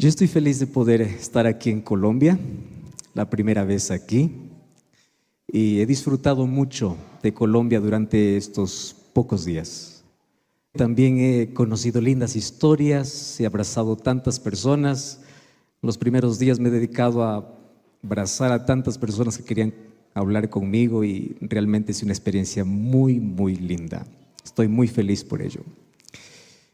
Yo estoy feliz de poder estar aquí en Colombia, la primera vez aquí, y he disfrutado mucho de Colombia durante estos pocos días. También he conocido lindas historias, he abrazado tantas personas. Los primeros días me he dedicado a abrazar a tantas personas que querían hablar conmigo y realmente es una experiencia muy, muy linda. Estoy muy feliz por ello.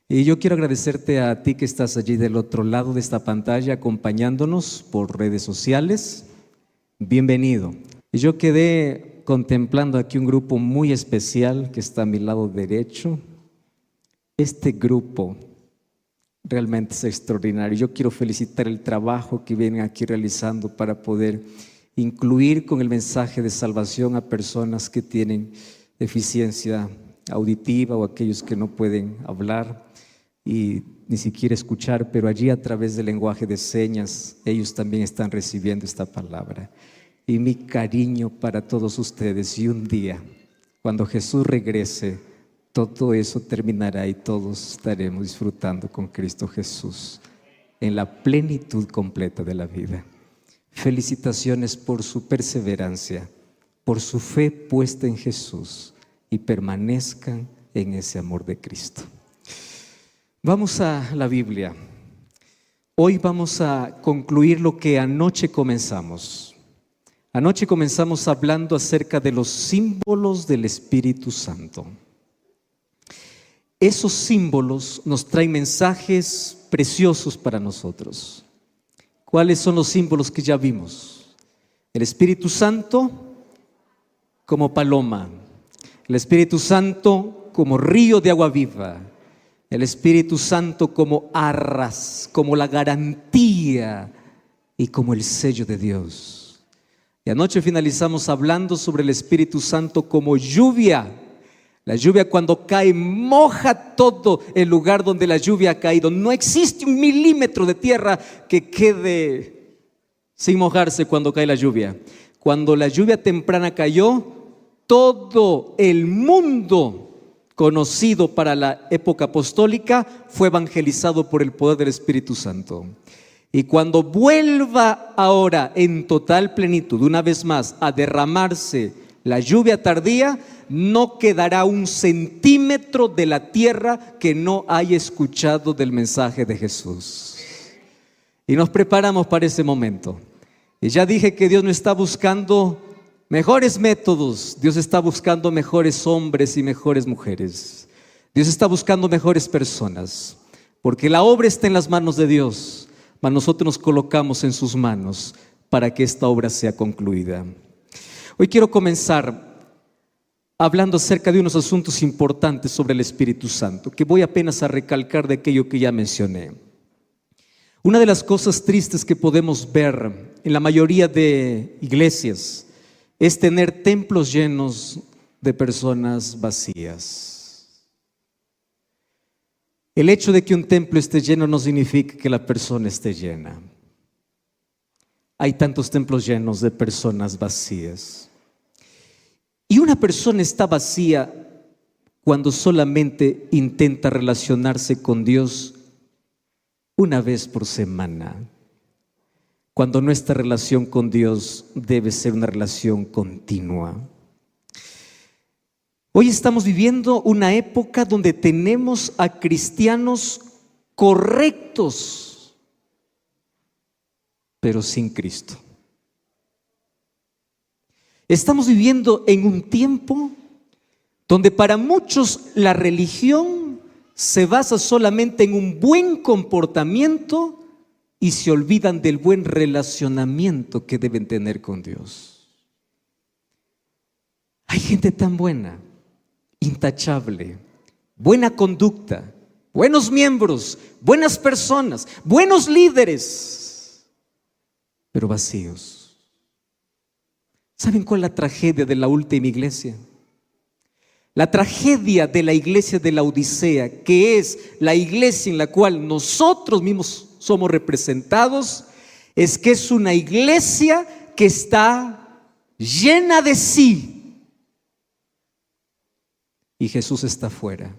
Y yo quiero agradecerte a ti que estás allí del otro lado de esta pantalla acompañándonos por redes sociales. Bienvenido. Y yo quedé contemplando aquí un grupo muy especial que está a mi lado derecho. Este grupo realmente es extraordinario. Yo quiero felicitar el trabajo que vienen aquí realizando para poder incluir con el mensaje de salvación a personas que tienen deficiencia auditiva o aquellos que no pueden hablar y ni siquiera escuchar, pero allí a través del lenguaje de señas ellos también están recibiendo esta palabra. Y mi cariño para todos ustedes, y un día, cuando Jesús regrese, todo eso terminará y todos estaremos disfrutando con Cristo Jesús en la plenitud completa de la vida. Felicitaciones por su perseverancia, por su fe puesta en Jesús y permanezcan en ese amor de Cristo. Vamos a la Biblia. Hoy vamos a concluir lo que anoche comenzamos. Anoche comenzamos hablando acerca de los símbolos del Espíritu Santo. Esos símbolos nos traen mensajes preciosos para nosotros. ¿Cuáles son los símbolos que ya vimos? El Espíritu Santo como paloma, el Espíritu Santo como río de agua viva, el Espíritu Santo como arras, como la garantía y como el sello de Dios. Y anoche finalizamos hablando sobre el Espíritu Santo como lluvia. La lluvia cuando cae moja todo el lugar donde la lluvia ha caído. No existe un milímetro de tierra que quede sin mojarse cuando cae la lluvia. Cuando la lluvia temprana cayó, todo el mundo conocido para la época apostólica fue evangelizado por el poder del Espíritu Santo. Y cuando vuelva ahora en total plenitud, una vez más, a derramarse la lluvia tardía, no quedará un centímetro de la tierra que no haya escuchado del mensaje de Jesús. Y nos preparamos para ese momento. Y ya dije que Dios no está buscando mejores métodos, Dios está buscando mejores hombres y mejores mujeres. Dios está buscando mejores personas, porque la obra está en las manos de Dios, mas nosotros nos colocamos en sus manos para que esta obra sea concluida. Hoy quiero comenzar hablando acerca de unos asuntos importantes sobre el Espíritu Santo, que voy apenas a recalcar de aquello que ya mencioné. Una de las cosas tristes que podemos ver en la mayoría de iglesias es tener templos llenos de personas vacías. El hecho de que un templo esté lleno no significa que la persona esté llena. Hay tantos templos llenos de personas vacías. Y una persona está vacía cuando solamente intenta relacionarse con Dios una vez por semana. Cuando nuestra relación con Dios debe ser una relación continua. Hoy estamos viviendo una época donde tenemos a cristianos correctos, pero sin Cristo. Estamos viviendo en un tiempo donde para muchos la religión se basa solamente en un buen comportamiento y se olvidan del buen relacionamiento que deben tener con Dios. Hay gente tan buena, intachable, buena conducta, buenos miembros, buenas personas, buenos líderes, pero vacíos. ¿Saben cuál es la tragedia de la última iglesia? La tragedia de la iglesia de la Odisea, que es la iglesia en la cual nosotros mismos somos representados, es que es una iglesia que está llena de sí y Jesús está fuera.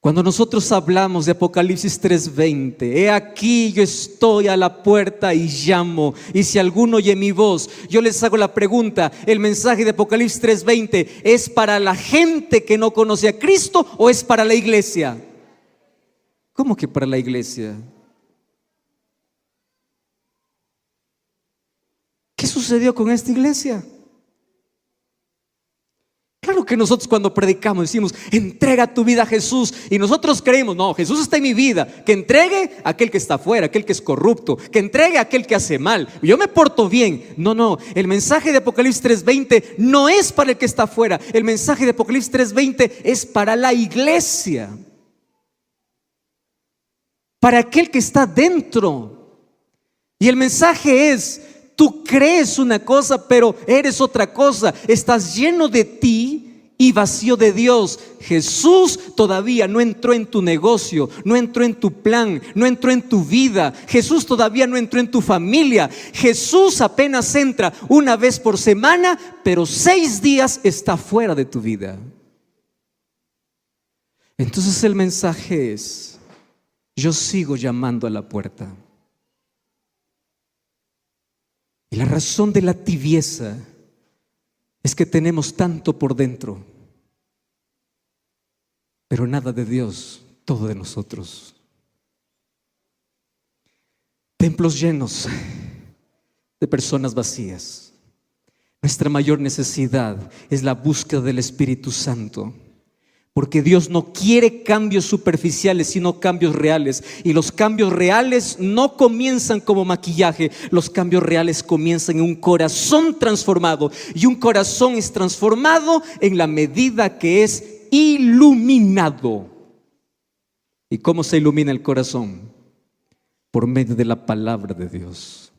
Cuando nosotros hablamos de Apocalipsis 3:20, he aquí yo estoy a la puerta y llamo, y si alguno oye mi voz, yo les hago la pregunta, ¿el mensaje de Apocalipsis 3:20 es para la gente que no conoce a Cristo o es para la iglesia? ¿Cómo que para la iglesia? ¿Qué sucedió con esta iglesia? Claro que nosotros cuando predicamos decimos, entrega tu vida a Jesús, y nosotros creemos, no, Jesús está en mi vida, que entregue a aquel que está afuera, aquel que es corrupto, que entregue a aquel que hace mal, yo me porto bien. No, el mensaje de Apocalipsis 3:20 no es para el que está afuera, el mensaje de Apocalipsis 3:20 es para la iglesia, para aquel que está dentro. Y el mensaje es, tú crees una cosa, pero eres otra cosa. Estás lleno de ti y vacío de Dios. Jesús todavía no entró en tu negocio, no entró en tu plan, no entró en tu vida. Jesús todavía no entró en tu familia. Jesús apenas entra una vez por semana, pero 6 días está fuera de tu vida. Entonces el mensaje es, yo sigo llamando a la puerta. Y la razón de la tibieza es que tenemos tanto por dentro, pero nada de Dios, todo de nosotros. Templos llenos de personas vacías. Nuestra mayor necesidad es la búsqueda del Espíritu Santo. Porque Dios no quiere cambios superficiales, sino cambios reales. Y los cambios reales no comienzan como maquillaje. Los cambios reales comienzan en un corazón transformado. Y un corazón es transformado en la medida que es iluminado. ¿Y cómo se ilumina el corazón? Por medio de la palabra de Dios.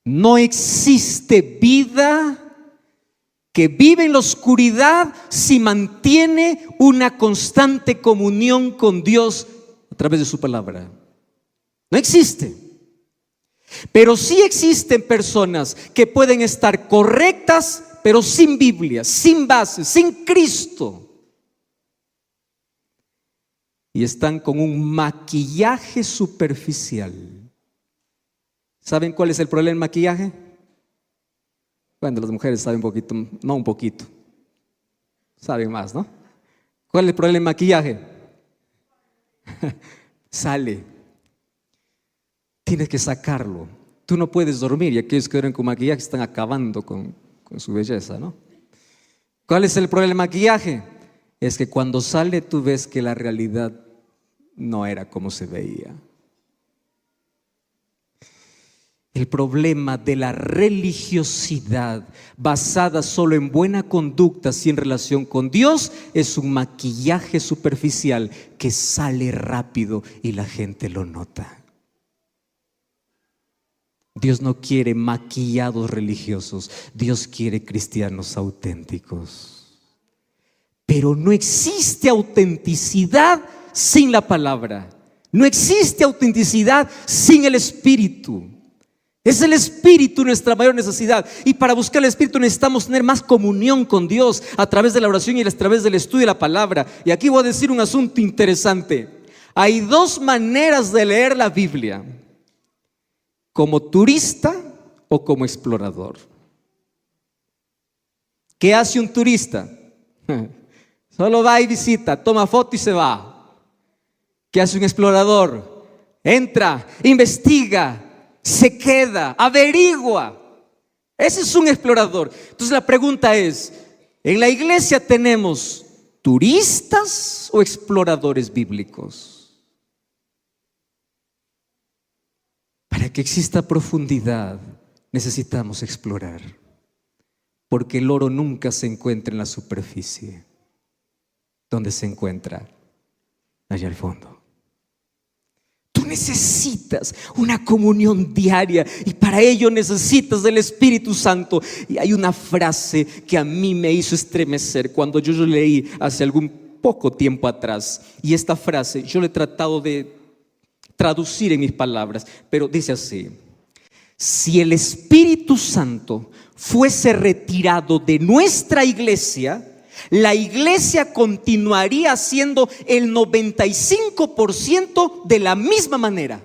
No existe vida que vive en la oscuridad si mantiene una constante comunión con Dios a través de su palabra. No existe. Pero sí existen personas que pueden estar correctas, pero sin Biblia, sin base, sin Cristo. Y están con un maquillaje superficial. ¿Saben cuál es el problema del maquillaje? Bueno, las mujeres saben un poquito, no un poquito, saben más, ¿no? ¿Cuál es el problema del maquillaje? Sale. Tienes que sacarlo. Tú no puedes dormir y aquellos que duermen con maquillaje están acabando con su belleza, ¿no? ¿Cuál es el problema del maquillaje? Es que cuando sale tú ves que la realidad no era como se veía. El problema de la religiosidad basada solo en buena conducta sin relación con Dios es un maquillaje superficial que sale rápido y la gente lo nota. Dios no quiere maquillados religiosos, Dios quiere cristianos auténticos. Pero no existe autenticidad sin la palabra, no existe autenticidad sin el Espíritu. Es el Espíritu nuestra mayor necesidad. Y para buscar el Espíritu necesitamos tener más comunión con Dios a través de la oración y a través del estudio de la palabra. Y aquí voy a decir un asunto interesante. Hay 2 maneras de leer la Biblia: como turista o como explorador. ¿Qué hace un turista? Solo va y visita, toma foto y se va. ¿Qué hace un explorador? Entra, investiga, se queda, averigua. Ese es un explorador. Entonces la pregunta es, ¿en la iglesia tenemos turistas o exploradores bíblicos? Para que exista profundidad necesitamos explorar, porque el oro nunca se encuentra en la superficie. ¿Dónde se encuentra? Allá al fondo. Tú necesitas una comunión diaria y para ello necesitas del Espíritu Santo. Y hay una frase que a mí me hizo estremecer cuando yo leí hace algún poco tiempo atrás. Y esta frase yo la he tratado de traducir en mis palabras, pero dice así: si el Espíritu Santo fuese retirado de nuestra iglesia, la iglesia continuaría siendo el 95% de la misma manera.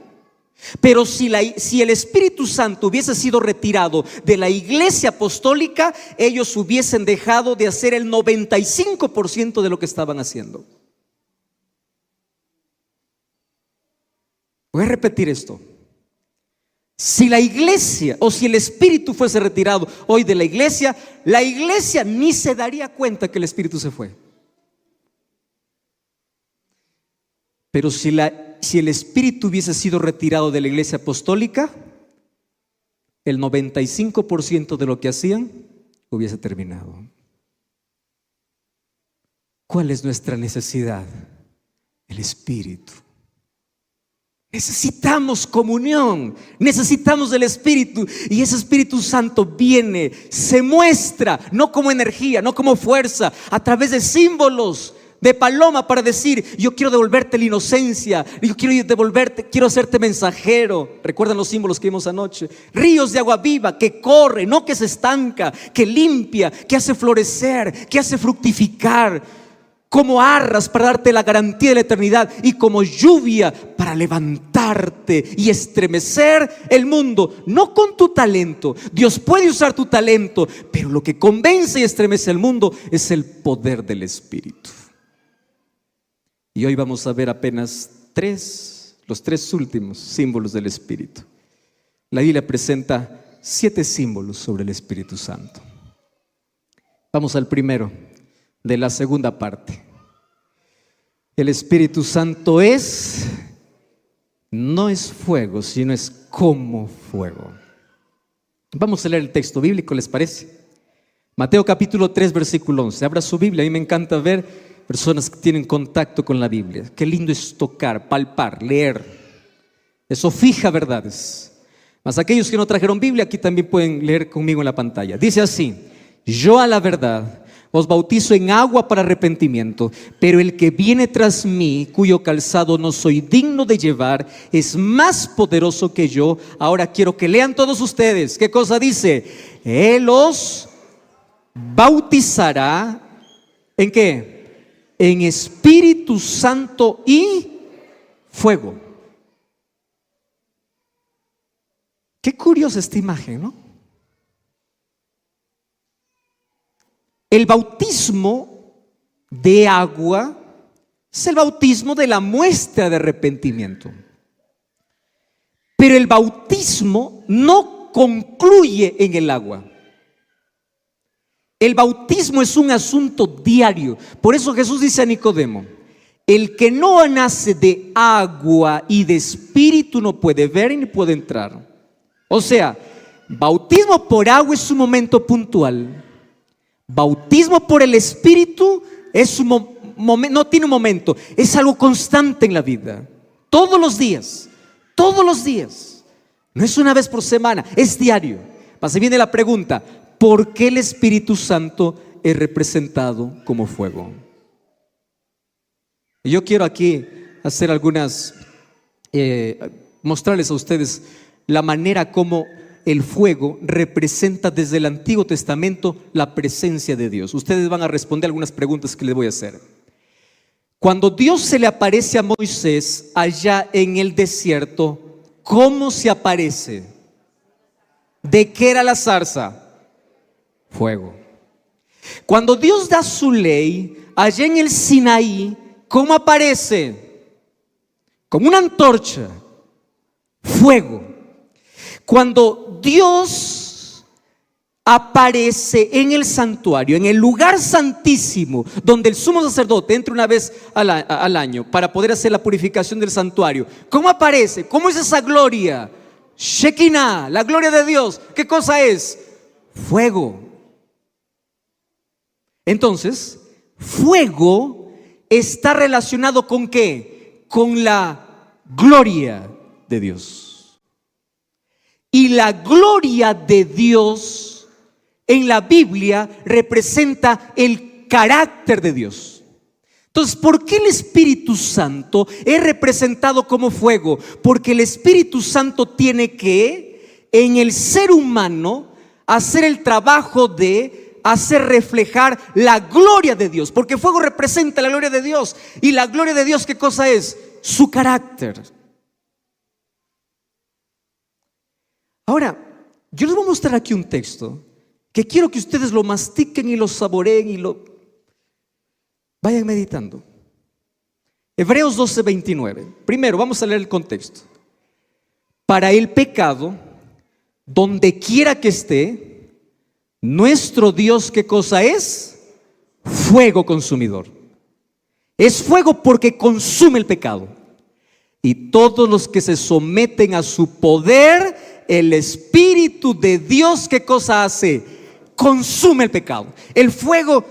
Pero si el Espíritu Santo hubiese sido retirado de la iglesia apostólica, ellos hubiesen dejado de hacer el 95% de lo que estaban haciendo. Voy a repetir esto. Si la iglesia o si el Espíritu fuese retirado hoy de la iglesia ni se daría cuenta que el Espíritu se fue. Pero si el Espíritu hubiese sido retirado de la iglesia apostólica, el 95% de lo que hacían hubiese terminado. ¿Cuál es nuestra necesidad? El Espíritu. Necesitamos comunión, necesitamos del Espíritu, y ese Espíritu Santo viene, se muestra, no como energía, no como fuerza, a través de símbolos de paloma para decir: yo quiero devolverte la inocencia, yo quiero hacerte mensajero. ¿Recuerdan los símbolos que vimos anoche? Ríos de agua viva que corre, no que se estanca, que limpia, que hace florecer, que hace fructificar. Como arras para darte la garantía de la eternidad, y como lluvia para levantarte y estremecer el mundo. No con tu talento, Dios puede usar tu talento, pero lo que convence y estremece el mundo es el poder del Espíritu. Y hoy vamos a ver apenas los tres últimos símbolos del Espíritu. La Biblia presenta 7 símbolos sobre el Espíritu Santo. Vamos al primero de la segunda parte. El Espíritu Santo no es fuego, sino es como fuego. Vamos a leer el texto bíblico, ¿les parece? Mateo capítulo 3, versículo 11. Abra su Biblia. A mí me encanta ver personas que tienen contacto con la Biblia. Qué lindo es tocar, palpar, leer. Eso fija verdades. Mas aquellos que no trajeron Biblia, aquí también pueden leer conmigo en la pantalla. Dice así: yo a la verdad os bautizo en agua para arrepentimiento, pero el que viene tras mí, cuyo calzado no soy digno de llevar, es más poderoso que yo. Ahora quiero que lean todos ustedes. ¿Qué cosa dice? Él os bautizará ¿en qué? En Espíritu Santo y fuego. Qué curiosa esta imagen, ¿no? El bautismo de agua es el bautismo de la muestra de arrepentimiento. Pero el bautismo no concluye en el agua. El bautismo es un asunto diario. Por eso Jesús dice a Nicodemo: el que no nace de agua y de espíritu no puede ver ni puede entrar. O sea, bautismo por agua es un momento puntual. Bautismo por el Espíritu es no tiene un momento, es algo constante en la vida. Todos los días. No es una vez por semana, es diario. Mas viene la pregunta: ¿por qué el Espíritu Santo es representado como fuego? Y yo quiero aquí hacer mostrarles a ustedes la manera como el fuego representa desde el Antiguo Testamento la presencia de Dios. Ustedes van a responder algunas preguntas que les voy a hacer. Cuando Dios se le aparece a Moisés allá en el desierto, ¿cómo se aparece? ¿De qué era la zarza? Fuego. Cuando Dios da su ley allá en el Sinaí, ¿cómo aparece? Como una antorcha. Fuego. Cuando Dios aparece en el santuario, en el lugar santísimo, donde el sumo sacerdote entra una vez al año para poder hacer la purificación del santuario, ¿cómo aparece? ¿Cómo es esa gloria? Shekinah, la gloria de Dios. ¿Qué cosa es? Fuego. Entonces, fuego está relacionado ¿con qué? Con la gloria de Dios. Y la gloria de Dios en la Biblia representa el carácter de Dios. Entonces, ¿por qué el Espíritu Santo es representado como fuego? Porque el Espíritu Santo tiene que, en el ser humano, hacer el trabajo de hacer reflejar la gloria de Dios, porque el fuego representa la gloria de Dios. Y la gloria de Dios, ¿qué cosa es? Su carácter. Ahora, yo les voy a mostrar aquí un texto que quiero que ustedes lo mastiquen y lo saboreen y lo vayan meditando. Hebreos 12:29. Primero, vamos a leer el contexto. Para el pecado, donde quiera que esté, nuestro Dios, ¿qué cosa es? Fuego consumidor. Es fuego porque consume el pecado. Y todos los que se someten a su poder, el Espíritu de Dios, ¿qué cosa hace? Consume el pecado. El fuego,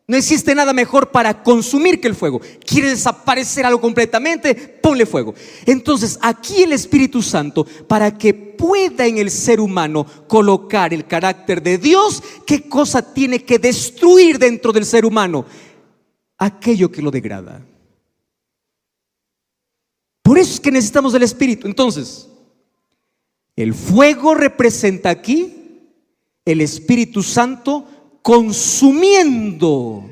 no existe nada mejor para consumir que el fuego. ¿Quiere desaparecer algo completamente? Ponle fuego. Entonces, aquí el Espíritu Santo, para que pueda en el ser humano colocar el carácter de Dios, ¿qué cosa tiene que destruir dentro del ser humano? Aquello que lo degrada. Por eso es que necesitamos del Espíritu. Entonces, el fuego representa aquí el Espíritu Santo consumiendo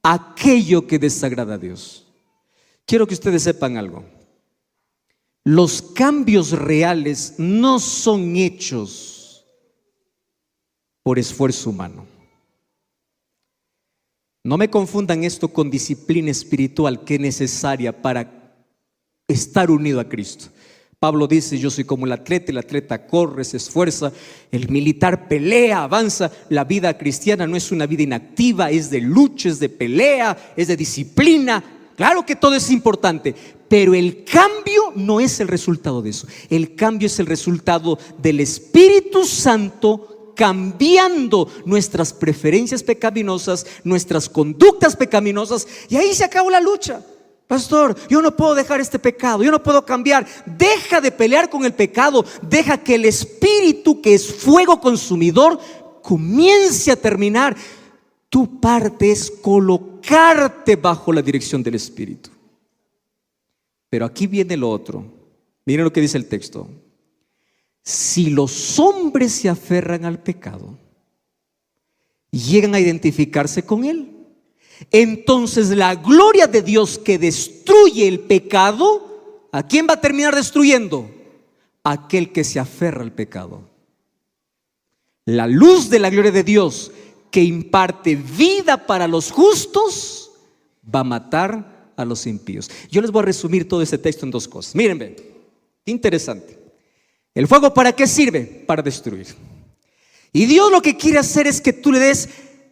aquello que desagrada a Dios. Quiero que ustedes sepan algo. Los cambios reales no son hechos por esfuerzo humano. No me confundan esto con disciplina espiritual que es necesaria para estar unido a Cristo. Pablo dice: yo soy como el atleta corre, se esfuerza, el militar pelea, avanza. La vida cristiana no es una vida inactiva, es de lucha, es de pelea, es de disciplina. Claro que todo es importante, pero el cambio no es el resultado de eso. El cambio es el resultado del Espíritu Santo cambiando nuestras preferencias pecaminosas, nuestras conductas pecaminosas, y ahí se acabó la lucha. Pastor, yo no puedo dejar este pecado, yo no puedo cambiar. Deja de pelear con el pecado, deja que el Espíritu, que es fuego consumidor, comience a terminar. Tu parte es colocarte bajo la dirección del Espíritu. Pero aquí viene lo otro. Miren lo que dice el texto. Si los hombres se aferran al pecado, llegan a identificarse con él, entonces la gloria de Dios que destruye el pecado, ¿a quién va a terminar destruyendo? Aquel que se aferra al pecado. La luz de la gloria de Dios que imparte vida para los justos va a matar a los impíos. Yo les voy a resumir todo este texto en dos cosas. Miren, ven, qué interesante. ¿El fuego para qué sirve? Para destruir. Y Dios lo que quiere hacer es que tú le des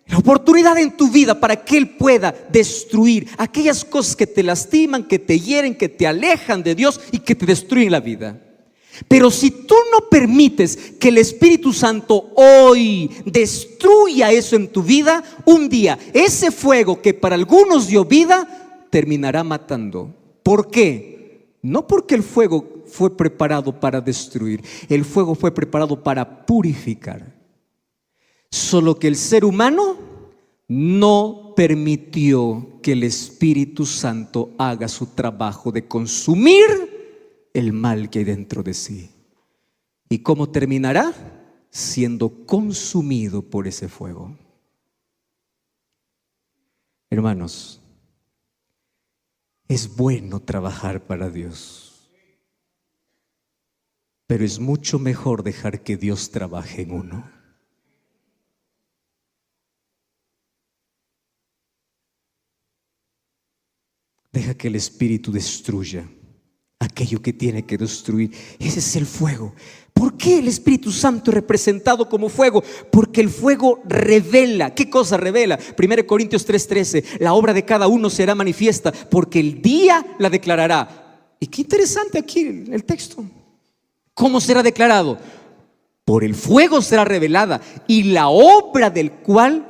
la oportunidad en tu vida para que Él pueda destruir aquellas cosas que te lastiman, que te hieren, que te alejan de Dios y que te destruyen la vida. Pero si tú no permites que el Espíritu Santo hoy destruya eso en tu vida, un día ese fuego que para algunos dio vida terminará matando. ¿Por qué? No porque el fuego fue preparado para destruir, el fuego fue preparado para purificar. Solo que el ser humano no permitió que el Espíritu Santo haga su trabajo de consumir el mal que hay dentro de sí. ¿Y cómo terminará? Siendo consumido por ese fuego. Hermanos, es bueno trabajar para Dios, pero es mucho mejor dejar que Dios trabaje en uno. Deja que el Espíritu destruya aquello que tiene que destruir. Ese es el fuego. ¿Por qué el Espíritu Santo es representado como fuego? Porque el fuego revela. ¿Qué cosa revela? 1 Corintios 3:13. La obra de cada uno será manifiesta, porque el día la declarará. Y qué interesante aquí el texto. ¿Cómo será declarado? Por el fuego será revelada, y la obra del cual,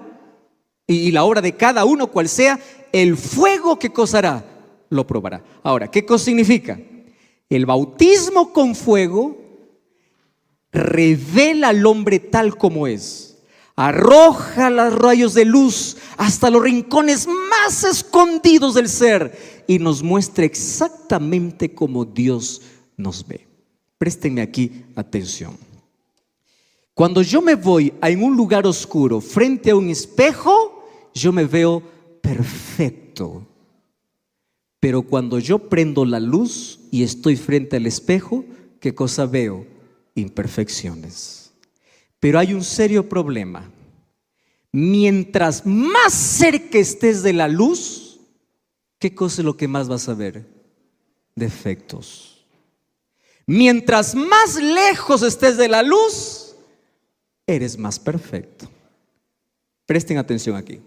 y la obra de cada uno cual sea, el fuego, ¿qué cosa hará? Lo probará. Ahora, ¿qué cosa significa? El bautismo con fuego revela al hombre tal como es. Arroja los rayos de luz hasta los rincones más escondidos del ser y nos muestra exactamente como Dios nos ve. Préstenme aquí atención. Cuando yo me voy a en un lugar oscuro frente a un espejo, yo me veo perfecto. Pero cuando yo prendo la luz y estoy frente al espejo, ¿qué cosa veo? Imperfecciones. Pero hay un serio problema. Mientras más cerca estés de la luz, ¿qué cosa es lo que más vas a ver? Defectos. Mientras más lejos estés de la luz, eres más perfecto. Presten atención aquí.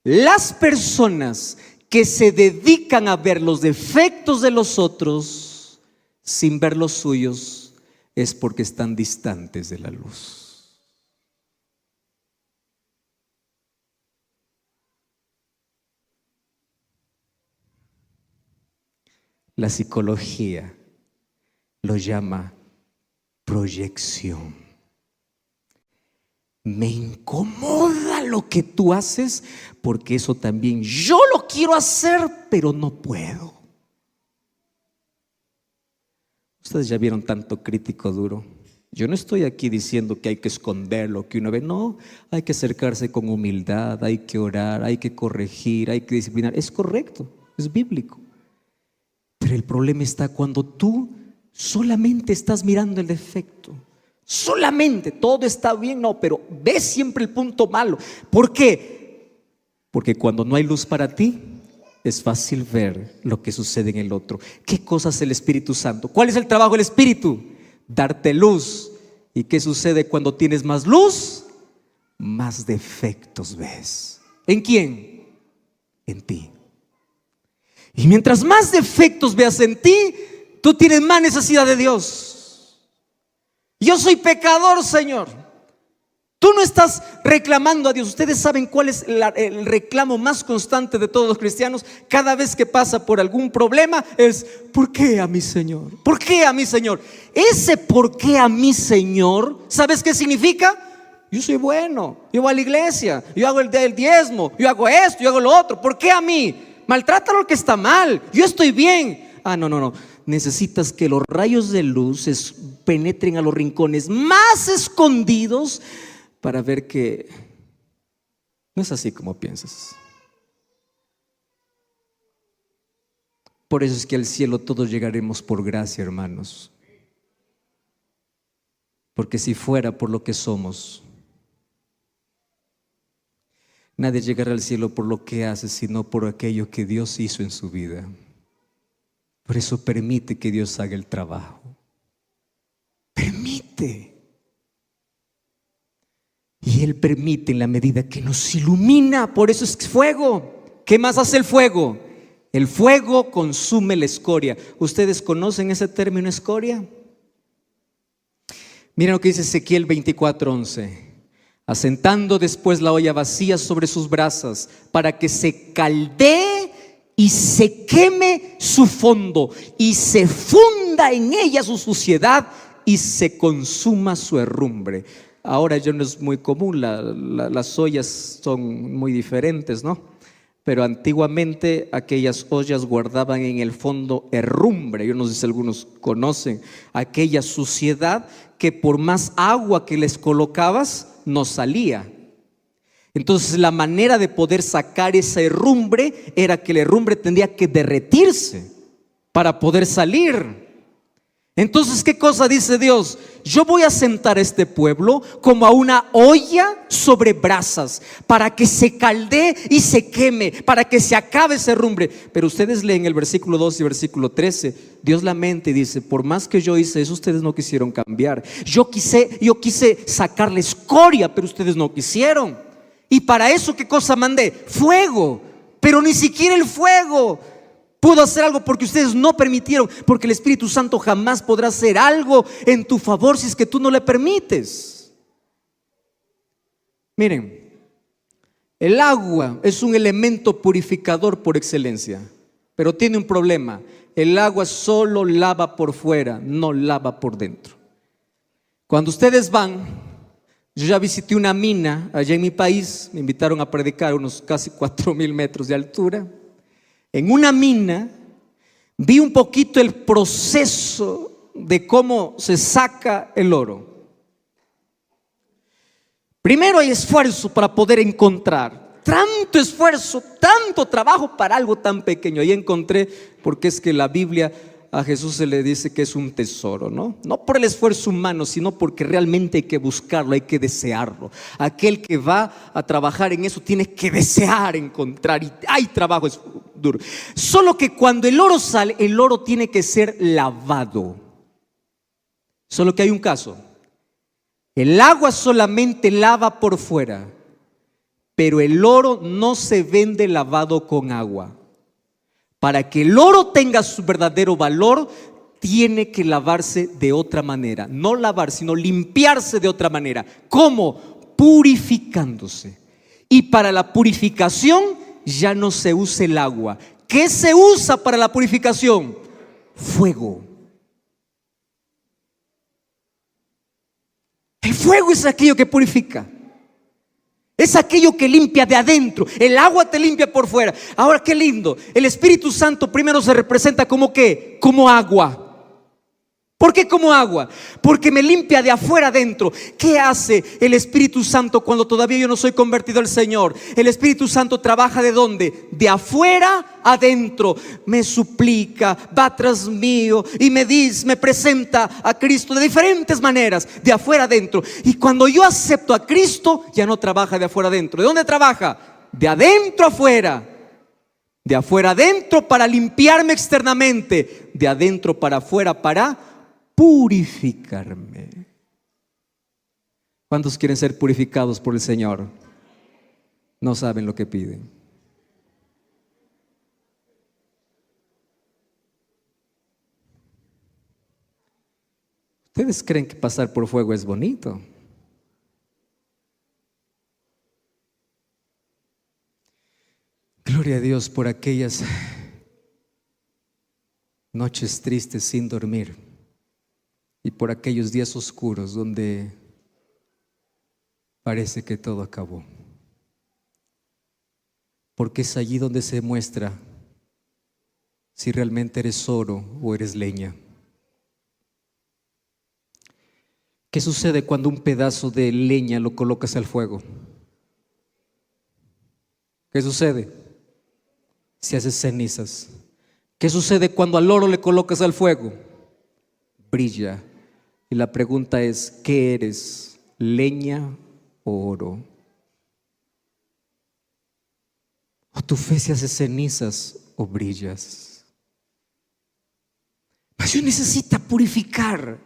Las personas que se dedican a ver los defectos de los otros sin ver los suyos es porque están distantes de la luz. La psicología lo llama proyección. Me incomoda lo que tú haces porque eso también yo lo quiero hacer, pero no puedo. Ustedes ya vieron tanto crítico duro. Yo no estoy aquí diciendo que hay que esconder lo que uno ve. No, hay que acercarse con humildad, hay que orar, hay que corregir, hay que disciplinar. Es correcto, es bíblico. Pero el problema está cuando tú solamente estás mirando el defecto. Solamente, todo está bien, no, pero ves siempre el punto malo. ¿Por qué? Porque cuando no hay luz para ti, es fácil ver lo que sucede en el otro. ¿Qué cosa hace el Espíritu Santo? ¿Cuál es el trabajo del Espíritu? Darte luz. ¿Y qué sucede cuando tienes más luz? Más defectos ves. ¿En quién? En ti. Y mientras más defectos veas en ti, tú tienes más necesidad de Dios. Yo soy pecador, Señor. Tú no estás reclamando a Dios. Ustedes saben cuál es el reclamo más constante de todos los cristianos. Cada vez que pasa por algún problema es: ¿por qué a mí, Señor? ¿Por qué a mí, Señor? Ese ¿por qué a mí, Señor? ¿Sabes qué significa? Yo soy bueno, yo voy a la iglesia, yo hago el diezmo, yo hago esto, yo hago lo otro. ¿Por qué a mí? Maltrata lo que está mal, yo estoy bien. No. Necesitas que los rayos de luz penetren a los rincones más escondidos para ver que no es así como piensas. Por eso es que al cielo todos llegaremos por gracia, hermanos. Porque si fuera por lo que somos, nadie llegará al cielo por lo que hace, sino por aquello que Dios hizo en su vida. Por eso permite que Dios haga el trabajo. Permite. Y Él permite en la medida que nos ilumina. Por eso es fuego. ¿Qué más hace el fuego? El fuego consume la escoria. ¿Ustedes conocen ese término escoria? Miren lo que dice Ezequiel 24:11. Asentando después la olla vacía sobre sus brasas, para que se caldee y se queme su fondo, y se funda en ella su suciedad, y se consuma su herrumbre. Ahora ya no es muy común, las ollas son muy diferentes, ¿no? Pero antiguamente aquellas ollas guardaban en el fondo herrumbre. Yo no sé si algunos conocen aquella suciedad que por más agua que les colocabas no salía. Entonces la manera de poder sacar esa herrumbre era que la herrumbre tendría que derretirse para poder salir. Entonces, ¿qué cosa dice Dios? Yo voy a sentar a este pueblo como a una olla sobre brasas, para que se caldee y se queme, para que se acabe esa herrumbre. Pero ustedes leen el versículo 2 y versículo 13. Dios lamenta y dice: por más que yo hice eso, ustedes no quisieron cambiar. Yo quise sacar la escoria, pero ustedes no quisieron. Y para eso, ¿qué cosa mandé? Fuego. Pero ni siquiera el fuego pudo hacer algo porque ustedes no permitieron. Porque el Espíritu Santo jamás podrá hacer algo en tu favor si es que tú no le permites. Miren, el agua es un elemento purificador por excelencia, pero tiene un problema. El agua solo lava por fuera, no lava por dentro. Cuando ustedes van, yo ya visité una mina allá en mi país, me invitaron a predicar unos casi 4,000 metros de altura. En una mina vi un poquito el proceso de cómo se saca el oro. Primero hay esfuerzo para poder encontrar. Tanto esfuerzo, tanto trabajo para algo tan pequeño. Ahí encontré, porque es que la Biblia a Jesús se le dice que es un tesoro, ¿no? No por el esfuerzo humano, sino porque realmente hay que buscarlo, hay que desearlo. Aquel que va a trabajar en eso tiene que desear encontrar, y hay trabajo, es duro. Solo que cuando el oro sale, el oro tiene que ser lavado. Solo que hay un caso. El agua solamente lava por fuera, pero el oro no se vende lavado con agua. Para que el oro tenga su verdadero valor, tiene que lavarse de otra manera. No lavar, sino limpiarse de otra manera. ¿Cómo? Purificándose. Y para la purificación ya no se usa el agua. ¿Qué se usa para la purificación? Fuego. El fuego es aquello que purifica. Es aquello que limpia de adentro. El agua te limpia por fuera. Ahora qué lindo. El Espíritu Santo primero se representa como ¿qué? Como agua. ¿Por qué como agua? Porque me limpia de afuera adentro. ¿Qué hace el Espíritu Santo cuando todavía yo no soy convertido al Señor? El Espíritu Santo trabaja ¿de dónde? De afuera adentro. Me suplica, va tras mío y me dice, me presenta a Cristo de diferentes maneras, de afuera adentro. Y cuando yo acepto a Cristo, ya no trabaja de afuera adentro. ¿De dónde trabaja? De adentro afuera. De afuera adentro para limpiarme externamente, de adentro para afuera para purificarme. ¿Cuántos quieren ser purificados por el Señor? No saben lo que piden. ¿Ustedes creen que pasar por fuego es bonito? Gloria a Dios por aquellas noches tristes sin dormir. Y por aquellos días oscuros donde parece que todo acabó. Porque es allí donde se muestra si realmente eres oro o eres leña. ¿Qué sucede cuando un pedazo de leña lo colocas al fuego? ¿Qué sucede? Se hace cenizas. ¿Qué sucede cuando al oro le colocas al fuego? Brilla. Y la pregunta es, ¿qué eres? ¿Leña o oro? ¿O tu fe se hace cenizas o brillas? Mas Dios necesita purificar.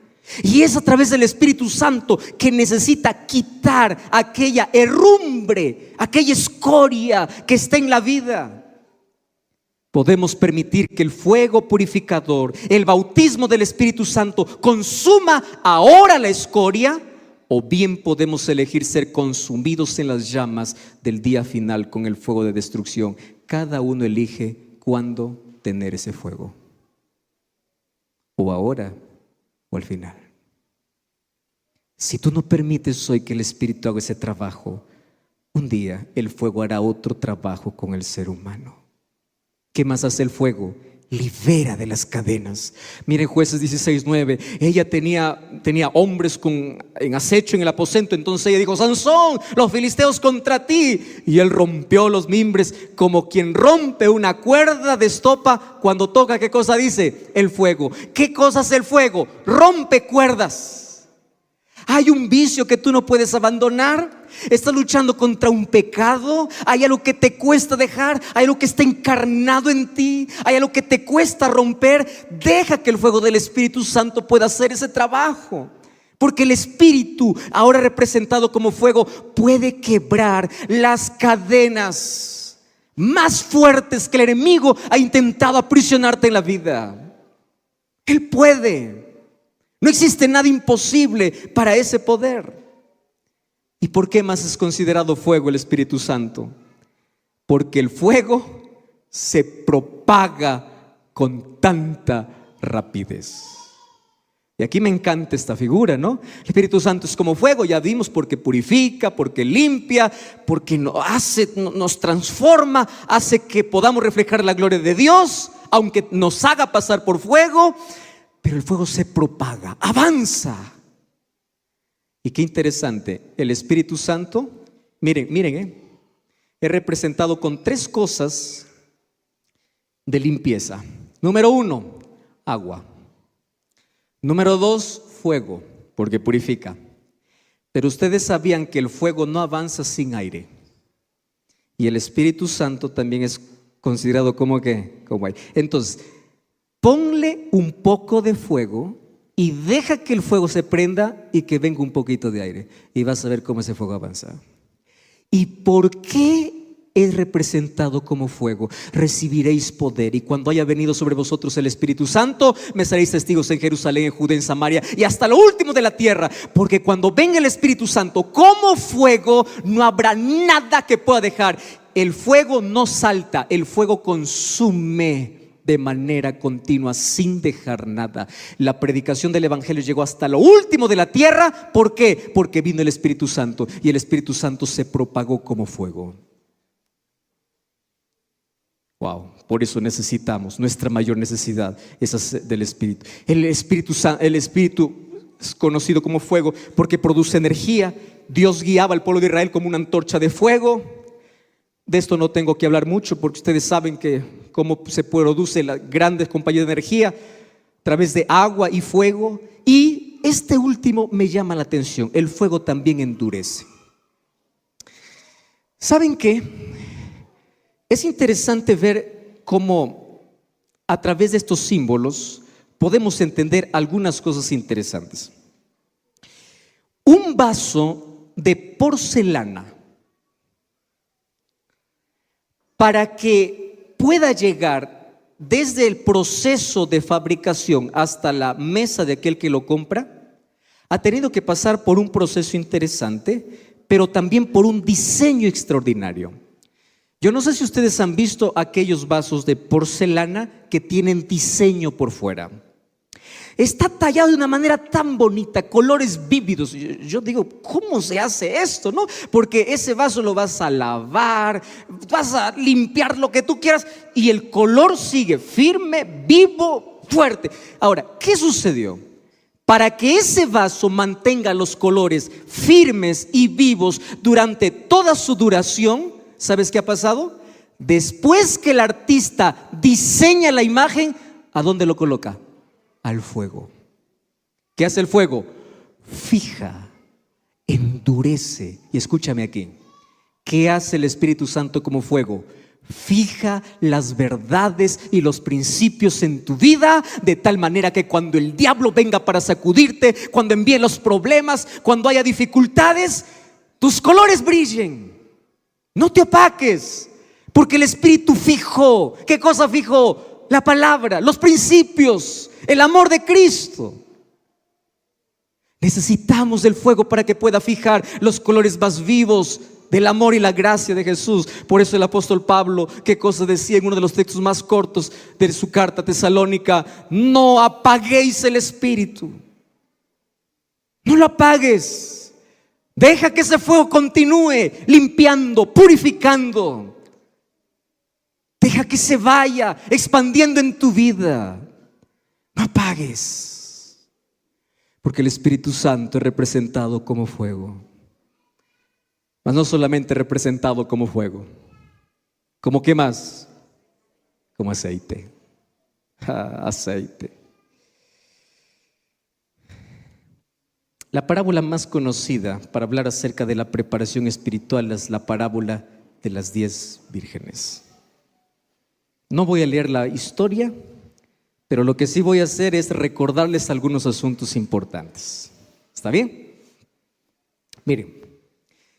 Y es a través del Espíritu Santo que necesita quitar aquella herrumbre, aquella escoria que está en la vida. Podemos permitir que el fuego purificador, el bautismo del Espíritu Santo consuma ahora la escoria, o bien podemos elegir ser consumidos en las llamas del día final con el fuego de destrucción. Cada uno elige cuándo tener ese fuego, o ahora o al final. Si tú no permites hoy que el Espíritu haga ese trabajo, un día el fuego hará otro trabajo con el ser humano. ¿Qué más hace el fuego? Libera de las cadenas. Miren Jueces 16:9. Ella tenía hombres en acecho en el aposento. Entonces ella dijo: Sansón, los filisteos contra ti. Y él rompió los mimbres como quien rompe una cuerda de estopa cuando toca. ¿Qué cosa dice? El fuego. ¿Qué cosa hace el fuego? Rompe cuerdas. Hay un vicio que tú no puedes abandonar. Estás luchando contra un pecado. Hay algo que te cuesta dejar. Hay algo que está encarnado en ti. Hay algo que te cuesta romper. Deja que el fuego del Espíritu Santo pueda hacer ese trabajo. Porque el Espíritu, ahora representado como fuego, puede quebrar las cadenas más fuertes que el enemigo ha intentado aprisionarte en la vida. Él puede. No existe nada imposible para ese poder. ¿Y por qué más es considerado fuego el Espíritu Santo? Porque el fuego se propaga con tanta rapidez. Y aquí me encanta esta figura, ¿no? El Espíritu Santo es como fuego, ya vimos, porque purifica, porque limpia, porque nos transforma, hace que podamos reflejar la gloria de Dios, aunque nos haga pasar por fuego. Pero el fuego se propaga, avanza. Y qué interesante, el Espíritu Santo, miren, es representado con 3 cosas de limpieza. Número 1, agua. Número 2, fuego, porque purifica. Pero ustedes sabían que el fuego no avanza sin aire. Y el Espíritu Santo también es considerado como aire. Entonces, ponle un poco de fuego y deja que el fuego se prenda y que venga un poquito de aire. Y vas a ver cómo ese fuego avanza. ¿Y por qué es representado como fuego? Recibiréis poder, y cuando haya venido sobre vosotros el Espíritu Santo, me seréis testigos en Jerusalén, en Judea, en Samaria y hasta lo último de la tierra. Porque cuando venga el Espíritu Santo como fuego, no habrá nada que pueda dejar. El fuego no salta, el fuego consume de manera continua, sin dejar nada. La predicación del Evangelio llegó hasta lo último de la tierra. ¿Por qué? Porque vino el Espíritu Santo, y el Espíritu Santo se propagó como fuego. Wow, por eso necesitamos, nuestra mayor necesidad es del Espíritu. El Espíritu es conocido como fuego porque produce energía. Dios guiaba al pueblo de Israel como una antorcha de fuego. De esto no tengo que hablar mucho, porque ustedes saben que cómo se produce la grandes compañías de energía a través de agua y fuego. Y este último me llama la atención: el fuego también endurece. ¿Saben qué? Es interesante ver cómo a través de estos símbolos podemos entender algunas cosas interesantes. Un vaso de porcelana, para que pueda llegar desde el proceso de fabricación hasta la mesa de aquel que lo compra, ha tenido que pasar por un proceso interesante, pero también por un diseño extraordinario. Yo no sé si ustedes han visto aquellos vasos de porcelana que tienen diseño por fuera. Está tallado de una manera tan bonita, colores vívidos. Yo digo, ¿cómo se hace esto? ¿No? Porque ese vaso lo vas a lavar, vas a limpiar lo que tú quieras, y el color sigue firme, vivo, fuerte. Ahora, ¿qué sucedió? Para que ese vaso mantenga los colores firmes y vivos durante toda su duración, ¿sabes qué ha pasado? Después que el artista diseña la imagen, ¿a dónde lo coloca? Al fuego. ¿Qué hace el fuego? Fija, endurece. Y escúchame aquí, ¿qué hace el Espíritu Santo como fuego? Fija las verdades y los principios en tu vida, de tal manera que cuando el diablo venga para sacudirte, cuando envíe los problemas, cuando haya dificultades, tus colores brillen. No te opaques, porque el Espíritu fijó. ¿Qué cosa fijó? La palabra, los principios, el amor de Cristo. Necesitamos del fuego para que pueda fijar los colores más vivos del amor y la gracia de Jesús. Por eso el apóstol Pablo, ¿qué cosa decía en uno de los textos más cortos de su carta a Tesalónica? No apaguéis el Espíritu. No lo apagues. Deja que ese fuego continúe limpiando, purificando. Deja que se vaya expandiendo en tu vida. No apagues, porque el Espíritu Santo es representado como fuego. Mas no solamente representado como fuego. ¿Cómo qué más? Como aceite. Aceite. La parábola más conocida para hablar acerca de la preparación espiritual es la parábola de las 10 vírgenes. No voy a leer la historia, pero lo que sí voy a hacer es recordarles algunos asuntos importantes. ¿Está bien? Miren,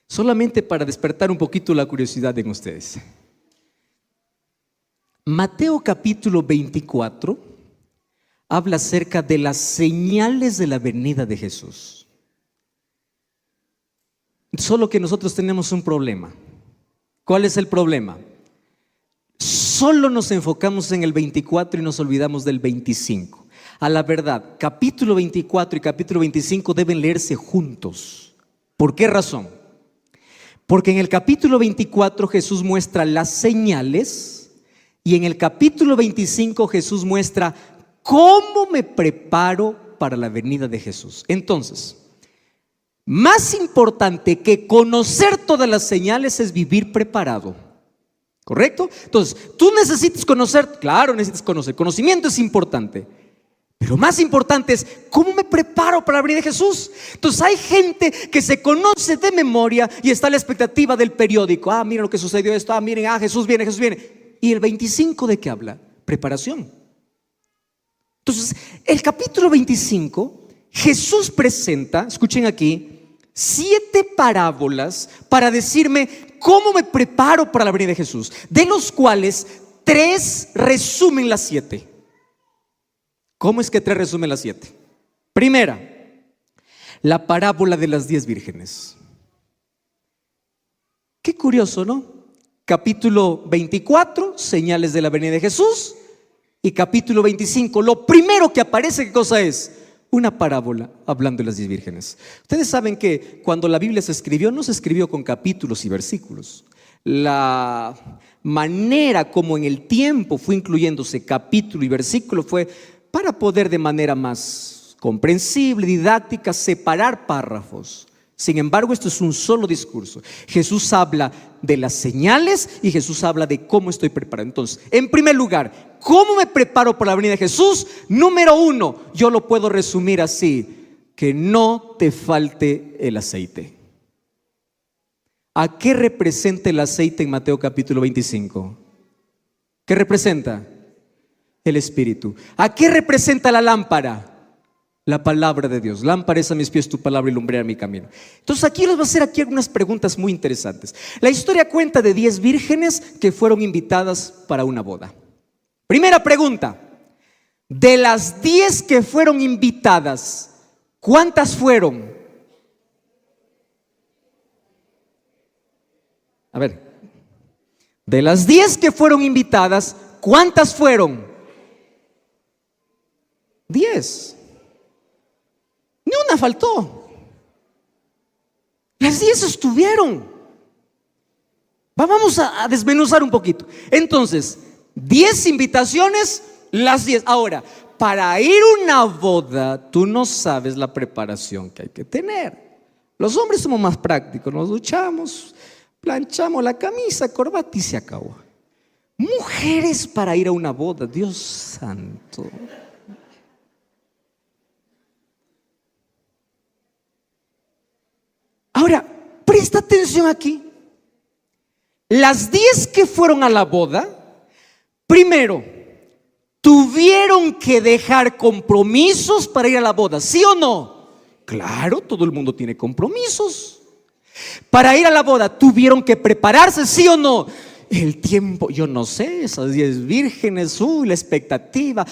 solamente para despertar un poquito la curiosidad en ustedes. Mateo capítulo 24 habla acerca de las señales de la venida de Jesús. Solo que nosotros tenemos un problema. ¿Cuál es el problema? Solo nos enfocamos en el 24 y nos olvidamos del 25. A la verdad, capítulo 24 y capítulo 25 deben leerse juntos. ¿Por qué razón? Porque en el capítulo 24 Jesús muestra las señales, y en el capítulo 25 Jesús muestra cómo me preparo para la venida de Jesús. Entonces, Más importante que conocer todas las señales es vivir preparado. ¿Correcto? Entonces, tú necesitas conocer, claro, necesitas conocer. Conocimiento es importante. Pero más importante es, ¿cómo me preparo para la venida de Jesús? Entonces hay gente que se conoce de memoria y está a la expectativa del periódico. Miren lo que sucedió esto. Miren, Jesús viene, Jesús viene. ¿Y el 25 de qué habla? Preparación. Entonces, el capítulo 25, Jesús presenta, escuchen aquí, 7 parábolas para decirme cómo me preparo para la venida de Jesús, de los cuales 3 resumen las 7. ¿Cómo es que 3 resumen las 7? Primera, la parábola de las 10 vírgenes. Qué curioso, ¿no? Capítulo 24, señales de la venida de Jesús. Y capítulo 25, lo primero que aparece, ¿qué cosa es? Una parábola hablando de las 10 vírgenes. Ustedes saben que cuando la Biblia se escribió, no se escribió con capítulos y versículos. La manera como en el tiempo fue incluyéndose capítulo y versículo fue para poder de manera más comprensible, didáctica, separar párrafos. Sin embargo, esto es un solo discurso. Jesús habla de las señales y Jesús habla de cómo estoy preparado. Entonces, en primer lugar, ¿cómo me preparo para la venida de Jesús? Número 1, yo lo puedo resumir así: que no te falte el aceite. ¿A qué representa el aceite en Mateo capítulo 25? ¿Qué representa? El Espíritu. ¿A qué representa la lámpara? La palabra de Dios. Lámpara es a mis pies tu palabra y lumbrera mi camino. Entonces aquí les voy a hacer algunas preguntas muy interesantes. La historia cuenta de 10 vírgenes que fueron invitadas para una boda. Primera pregunta: de las 10 que fueron invitadas, ¿cuántas fueron? A ver, de las 10 que fueron invitadas, ¿cuántas fueron? 10. Ni una faltó. Las 10 estuvieron. Vamos a desmenuzar un poquito. Entonces, 10 invitaciones, las 10. Ahora, para ir a una boda, tú no sabes la preparación que hay que tener. Los hombres somos más prácticos, nos duchamos, planchamos la camisa, corbata y se acabó. Mujeres para ir a una boda, Dios santo. Ahora, presta atención aquí. Las 10 que fueron a la boda, primero, tuvieron que dejar compromisos para ir a la boda, ¿sí o no? Claro, todo el mundo tiene compromisos. Para ir a la boda, tuvieron que prepararse, ¿sí o no? El tiempo, yo no sé, esas 10 vírgenes, la expectativa.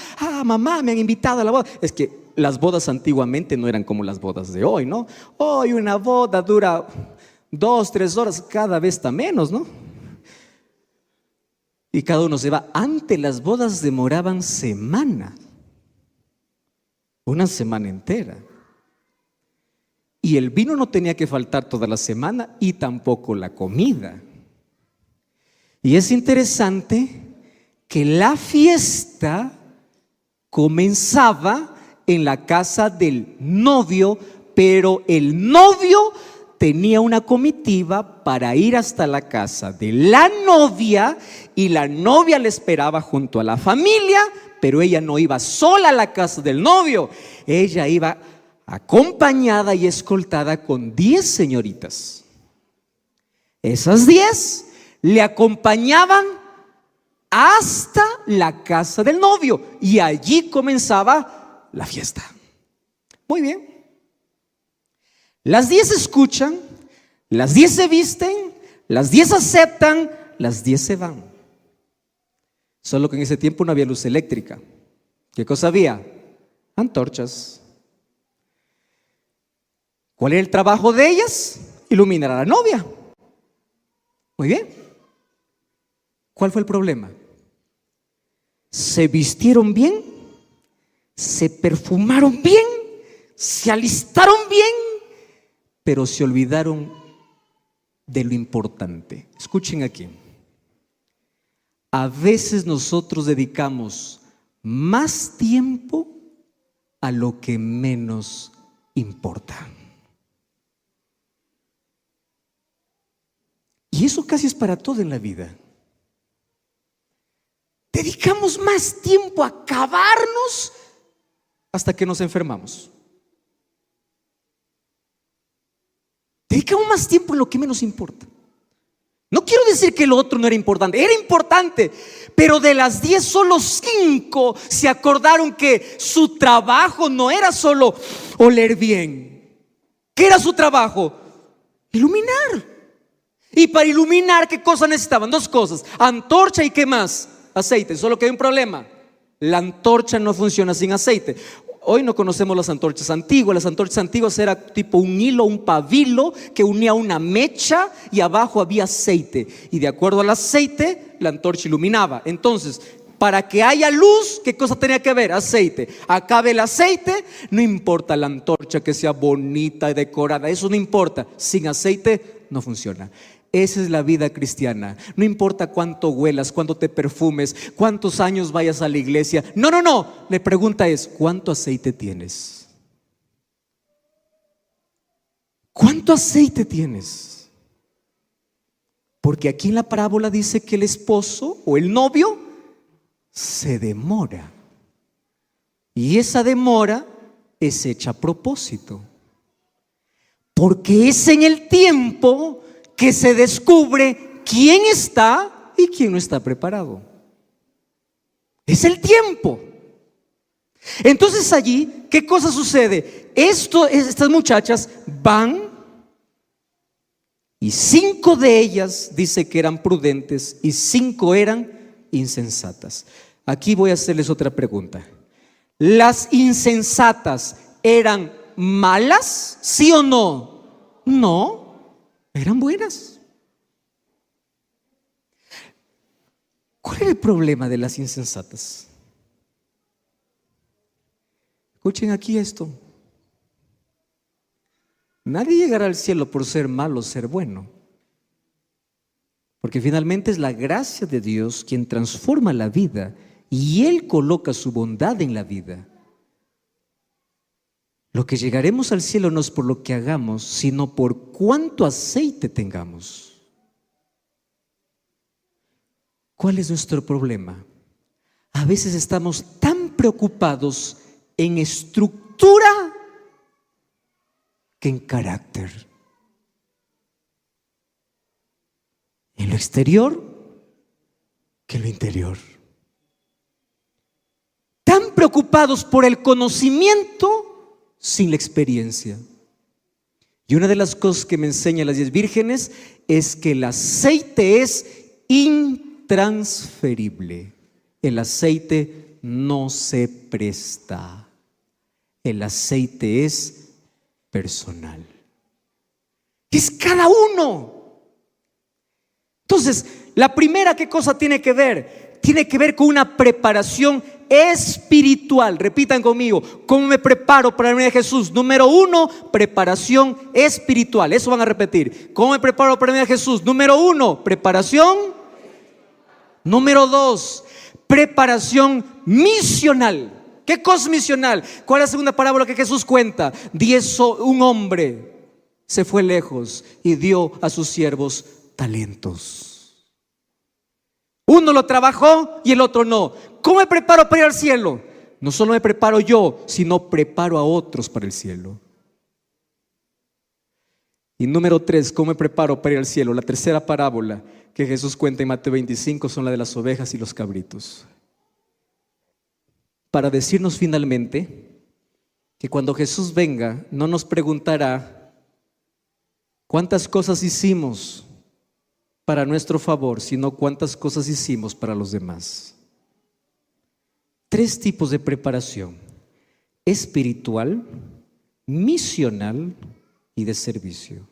Mamá, me han invitado a la boda. Es que las bodas antiguamente no eran como las bodas de hoy, ¿no? Hoy una boda dura 2, 3 horas, cada vez está menos, ¿no? Y cada uno se va. Antes las bodas demoraban semanas, una semana entera. Y el vino no tenía que faltar toda la semana y tampoco la comida. Y es interesante que la fiesta comenzaba en la casa del novio, pero el novio tenía una comitiva para ir hasta la casa de la novia y la novia le esperaba junto a la familia, pero ella no iba sola a la casa del novio, ella iba acompañada y escoltada con 10 señoritas. Esas 10 le acompañaban hasta la casa del novio y allí comenzaba la fiesta. Muy bien. Las 10 escuchan, las 10 se visten, las 10 aceptan, las 10 se van. Solo que en ese tiempo no había luz eléctrica. ¿Qué cosa había? Antorchas. ¿Cuál era el trabajo de ellas? Iluminar a la novia. Muy bien. ¿Cuál fue el problema? Se vistieron bien, se perfumaron bien, se alistaron bien, pero se olvidaron de lo importante. Escuchen aquí. A veces nosotros dedicamos más tiempo a lo que menos importa. Y eso casi es para todo en la vida. Dedicamos más tiempo a acabarnos hasta que nos enfermamos. Dedicamos más tiempo en lo que menos importa. No quiero decir que lo otro no era importante, pero de las 10 solo 5 se acordaron que su trabajo no era solo oler bien. ¿Qué era su trabajo? Iluminar. Y para iluminar, ¿qué cosa necesitaban? 2 cosas: antorcha y ¿qué más? Aceite. Solo que hay un problema: la antorcha no funciona sin aceite. Hoy no conocemos las antorchas antiguas. Las antorchas antiguas era tipo un hilo, un pabilo que unía una mecha y abajo había aceite. Y de acuerdo al aceite, la antorcha iluminaba. Entonces, para que haya luz, ¿qué cosa tenía que haber? Aceite. Acabe el aceite, no importa la antorcha que sea bonita y decorada, eso no importa. Sin aceite no funciona. Esa es la vida cristiana. No importa cuánto huelas, cuánto te perfumes, cuántos años vayas a la iglesia. No. La pregunta es: ¿cuánto aceite tienes? ¿Cuánto aceite tienes? Porque aquí en la parábola dice que el esposo o el novio se demora. Y esa demora es hecha a propósito. Porque es en el tiempo que se descubre quién está y quién no está preparado. Es el tiempo. Entonces allí, ¿qué cosa sucede? Estas muchachas van y 5 de ellas dice que eran prudentes y 5 eran insensatas. Aquí voy a hacerles otra pregunta. ¿Las insensatas eran malas? ¿Sí o no? No. Eran buenas. ¿Cuál era el problema de las insensatas? Escuchen aquí esto. Nadie llegará al cielo por ser malo o ser bueno, porque finalmente es la gracia de Dios quien transforma la vida y Él coloca su bondad en la vida. Lo que llegaremos al cielo no es por lo que hagamos, sino por cuánto aceite tengamos. ¿Cuál es nuestro problema? A veces estamos tan preocupados en estructura que en carácter. En lo exterior que en lo interior. Tan preocupados por el conocimiento sin la experiencia. Y una de las cosas que me enseñan las 10 vírgenes es que el aceite es intransferible. El aceite no se presta. El aceite es personal. Es cada uno. Entonces, la primera, ¿qué cosa tiene que ver? Tiene que ver con una preparación espiritual. Repitan conmigo: ¿cómo me preparo para venir a Jesús? Número 1, preparación espiritual. Eso van a repetir. ¿Cómo me preparo para venir a Jesús? Número 1, preparación. Número 2, preparación misional. ¿Qué cosa es misional? ¿Cuál es la segunda parábola que Jesús cuenta? Un hombre se fue lejos y dio a sus siervos talentos. Uno lo trabajó y el otro no. ¿Cómo me preparo para ir al cielo? No solo me preparo yo, sino preparo a otros para el cielo. Y número 3, ¿cómo me preparo para ir al cielo? La tercera parábola que Jesús cuenta en Mateo 25 son la de las ovejas y los cabritos. Para decirnos finalmente que cuando Jesús venga no nos preguntará cuántas cosas hicimos para nuestro favor, sino cuántas cosas hicimos para los demás. 3 tipos de preparación: espiritual, misional y de servicio.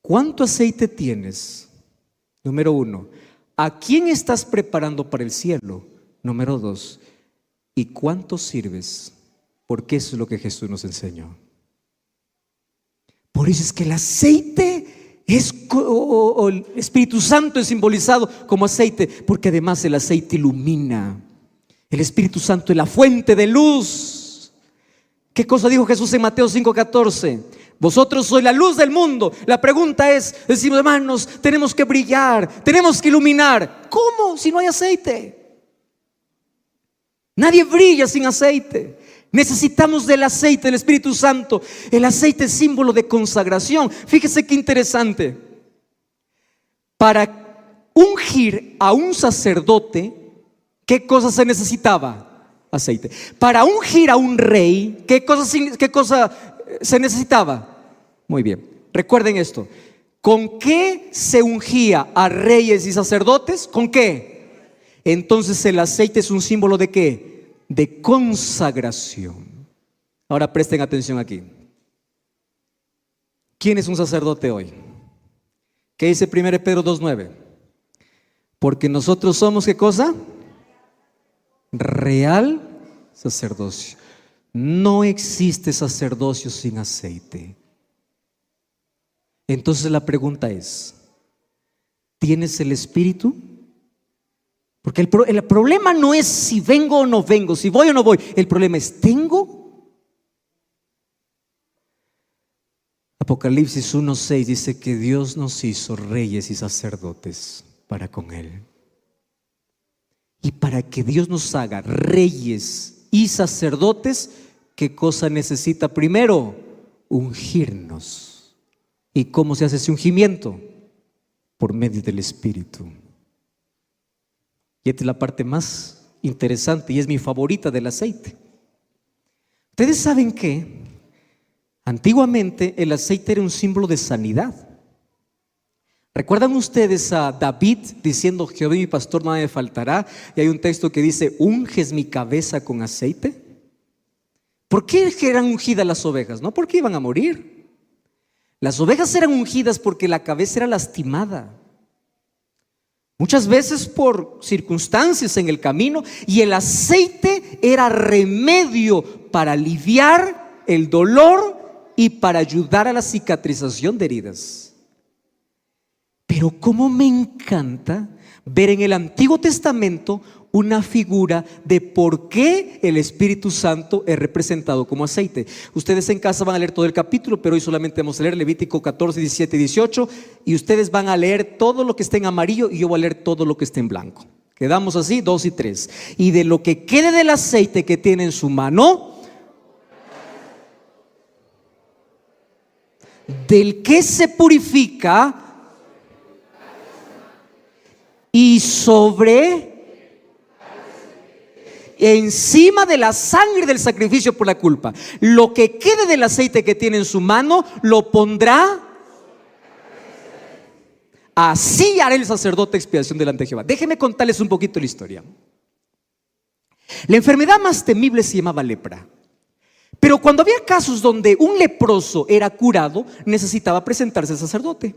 ¿Cuánto aceite tienes? Número 1. ¿A quién estás preparando para el cielo? Número 2. ¿Y cuánto sirves? Porque eso es lo que Jesús nos enseñó. Por eso es que el aceite o el Espíritu Santo es simbolizado como aceite, porque además el aceite ilumina. El Espíritu Santo es la fuente de luz. ¿Qué cosa dijo Jesús en Mateo 5:14? Vosotros sois la luz del mundo. La pregunta es, decimos, hermanos, tenemos que brillar, tenemos que iluminar. ¿Cómo? Si no hay aceite. Nadie brilla sin aceite. Necesitamos del aceite del Espíritu Santo. El aceite es símbolo de consagración. Fíjese qué interesante. Para ungir a un sacerdote, ¿qué cosa se necesitaba? Aceite. Para ungir a un rey, ¿qué cosa se necesitaba? Muy bien, recuerden esto. ¿Con qué se ungía a reyes y sacerdotes? ¿Con qué? Entonces el aceite es un símbolo ¿de qué? De consagración. Ahora presten atención aquí. ¿Quién es un sacerdote hoy? ¿Qué dice 1 Pedro 2:9? Porque nosotros somos, ¿qué cosa? Real sacerdocio. No existe sacerdocio sin aceite. Entonces la pregunta es, ¿tienes el Espíritu? Porque el problema no es si vengo o no vengo, si voy o no voy. El problema es, ¿tengo? Apocalipsis 1:6 dice que Dios nos hizo reyes y sacerdotes para con Él. Y para que Dios nos haga reyes y sacerdotes, ¿qué cosa necesita primero? Ungirnos. ¿Y cómo se hace ese ungimiento? Por medio del Espíritu. Y esta es la parte más interesante y es mi favorita del aceite. Ustedes saben que antiguamente el aceite era un símbolo de sanidad. ¿Recuerdan ustedes a David diciendo: Jehová mi pastor, nada me faltará? Y hay un texto que dice: ¿unges mi cabeza con aceite? ¿Por qué eran ungidas las ovejas? No porque iban a morir. Las ovejas eran ungidas porque la cabeza era lastimada, muchas veces por circunstancias en el camino, y el aceite era remedio para aliviar el dolor y para ayudar a la cicatrización de heridas. Pero cómo me encanta ver en el Antiguo Testamento una figura de por qué el Espíritu Santo es representado como aceite. Ustedes en casa van a leer todo el capítulo, pero hoy solamente vamos a leer Levítico 14, 17 y 18, y ustedes van a leer todo lo que esté en amarillo y yo voy a leer todo lo que esté en blanco. Quedamos así, 2 y 3. Y de lo que quede del aceite que tiene en su mano, del que se purifica, y encima de la sangre del sacrificio por la culpa, lo que quede del aceite que tiene en su mano, lo pondrá. Así hará el sacerdote expiación delante de Jehová. Déjenme contarles un poquito la historia. La enfermedad más temible se llamaba lepra. Pero cuando había casos donde un leproso era curado, necesitaba presentarse al sacerdote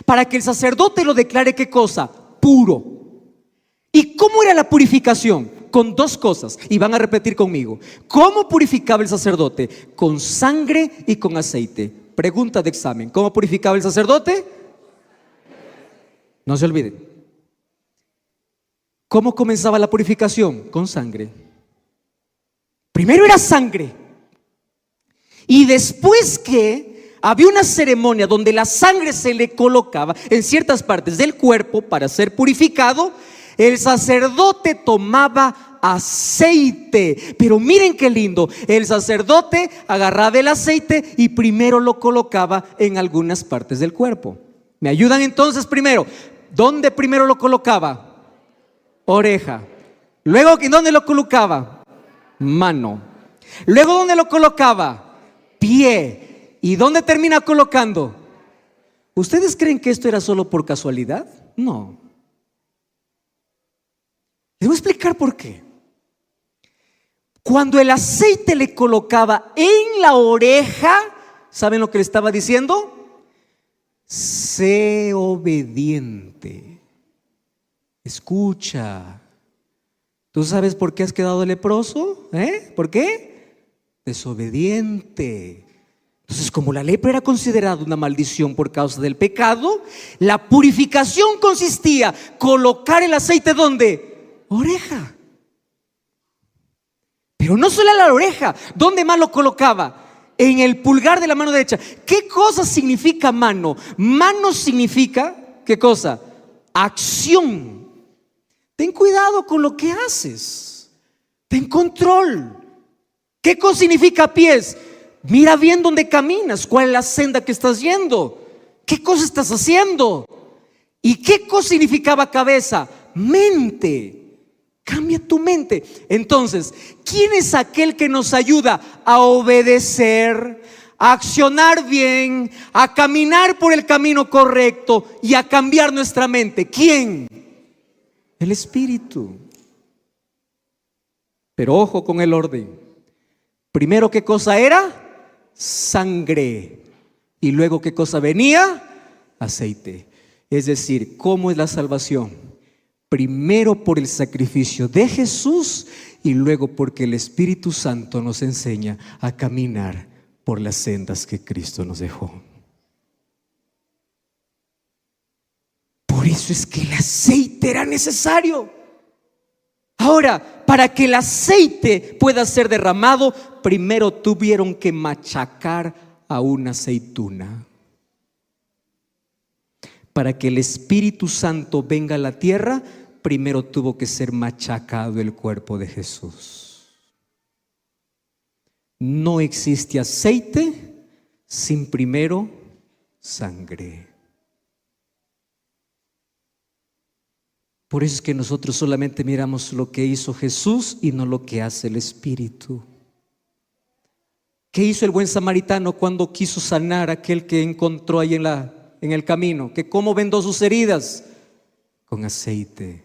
para que el sacerdote lo declare, ¿qué cosa? Puro. ¿Y cómo era la purificación? Con 2 cosas, y van a repetir conmigo. ¿Cómo purificaba el sacerdote? Con sangre y con aceite. Pregunta de examen: ¿cómo purificaba el sacerdote? No se olviden. ¿Cómo comenzaba la purificación? Con sangre. Primero era sangre, y después que había una ceremonia donde la sangre se le colocaba en ciertas partes del cuerpo para ser purificado, el sacerdote tomaba aceite. Pero miren qué lindo, el sacerdote agarraba el aceite y primero lo colocaba en algunas partes del cuerpo. ¿Me ayudan entonces? Primero, ¿dónde primero lo colocaba? Oreja. Luego, ¿en dónde lo colocaba? Mano. Luego, ¿dónde lo colocaba? Pie. ¿Y dónde termina colocando? ¿Ustedes creen que esto era solo por casualidad? No. Les voy a explicar por qué. Cuando el aceite le colocaba en la oreja, ¿saben lo que le estaba diciendo? Sé obediente. Escucha. ¿Tú sabes por qué has quedado leproso? ¿Por qué? Desobediente. Entonces, como la lepra era considerada una maldición por causa del pecado, la purificación consistía en colocar el aceite ¿dónde? Oreja. Pero no solo en la oreja. ¿Dónde más lo colocaba? En el pulgar de la mano derecha. ¿Qué cosa significa mano? Mano significa, ¿qué cosa? Acción. Ten cuidado con lo que haces. Ten control. ¿Qué cosa significa pies? Mira bien dónde caminas. ¿Cuál es la senda que estás yendo? ¿Qué cosa estás haciendo? ¿Y qué cosa significaba cabeza? Mente. Cambia tu mente. Entonces, ¿quién es aquel que nos ayuda a obedecer, a accionar bien, a caminar por el camino correcto y a cambiar nuestra mente? ¿Quién? El Espíritu. Pero ojo con el orden. Primero, ¿qué cosa era? Sangre. Y luego, ¿qué cosa venía? Aceite. Es decir, ¿cómo es la salvación? Primero por el sacrificio de Jesús y luego porque el Espíritu Santo nos enseña a caminar por las sendas que Cristo nos dejó. Por eso es que el aceite era necesario. Ahora, para que el aceite pueda ser derramado, primero tuvieron que machacar a una aceituna. Para que el Espíritu Santo venga a la tierra, primero tuvo que ser machacado el cuerpo de Jesús. No existe aceite sin primero sangre. Por eso es que nosotros solamente miramos lo que hizo Jesús y no lo que hace el Espíritu. ¿Qué hizo el buen samaritano cuando quiso sanar a aquel que encontró ahí en el camino? ¿Que cómo vendó sus heridas? Con aceite.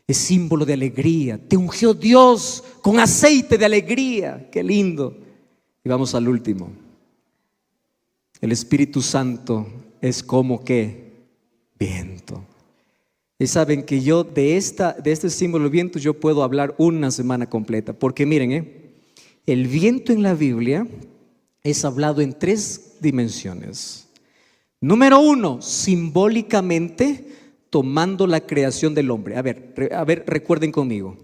Es símbolo de alegría. Te ungió Dios con aceite de alegría. Qué lindo. Y vamos al último. El Espíritu Santo es como que viento. Y saben que yo de este símbolo del viento yo puedo hablar una semana completa. Porque miren, el viento en la Biblia es hablado en 3 dimensiones. Número 1, simbólicamente tomando la creación del hombre. A ver, recuerden conmigo.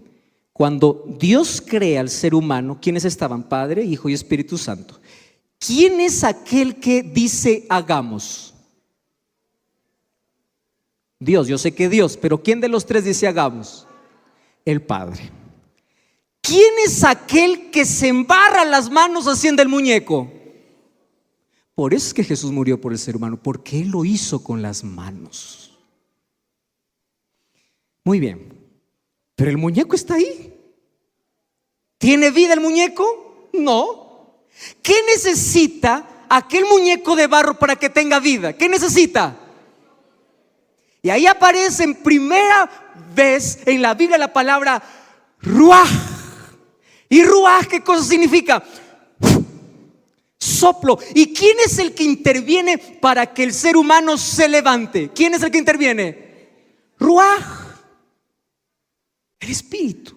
Cuando Dios crea al ser humano, ¿quiénes estaban? Padre, Hijo y Espíritu Santo. ¿Quién es aquel que dice hagamos? Dios, yo sé que Dios, pero ¿quién de los 3 dice hagamos? El Padre. ¿Quién es aquel que se embarra las manos haciendo el muñeco? Por eso es que Jesús murió por el ser humano, porque Él lo hizo con las manos. Muy bien, pero el muñeco está ahí. ¿Tiene vida el muñeco? No. ¿Qué necesita aquel muñeco de barro para que tenga vida? ¿Qué necesita? Y ahí aparece en primera vez en la Biblia la palabra ruaj. ¿Y ruaj qué cosa significa? Soplo. ¿Y quién es el que interviene para que el ser humano se levante? ¿Quién es el que interviene? Ruaj. El Espíritu.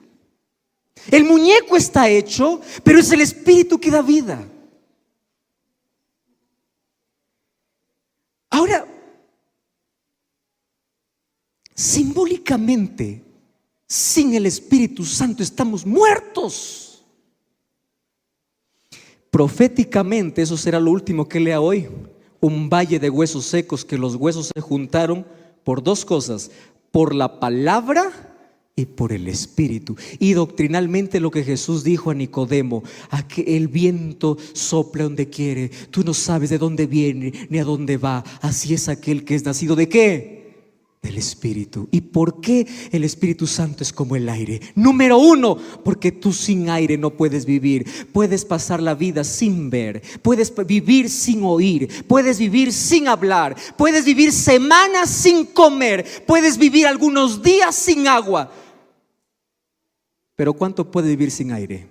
El muñeco está hecho, pero es el Espíritu que da vida. Ahora, simbólicamente, sin el Espíritu Santo estamos muertos. Proféticamente, eso será lo último que lea hoy. Un valle de huesos secos, que los huesos se juntaron por 2 cosas: por la palabra y por el Espíritu. Y doctrinalmente lo que Jesús dijo a Nicodemo: a que el viento sopla donde quiere, tú no sabes de dónde viene ni a dónde va. Así es aquel que es nacido ¿de qué? Del Espíritu. ¿Y por qué el Espíritu Santo es como el aire? Número 1, porque tú sin aire no puedes vivir. Puedes pasar la vida sin ver, puedes vivir sin oír, puedes vivir sin hablar, puedes vivir semanas sin comer, puedes vivir algunos días sin agua. Pero ¿cuánto puede vivir sin aire?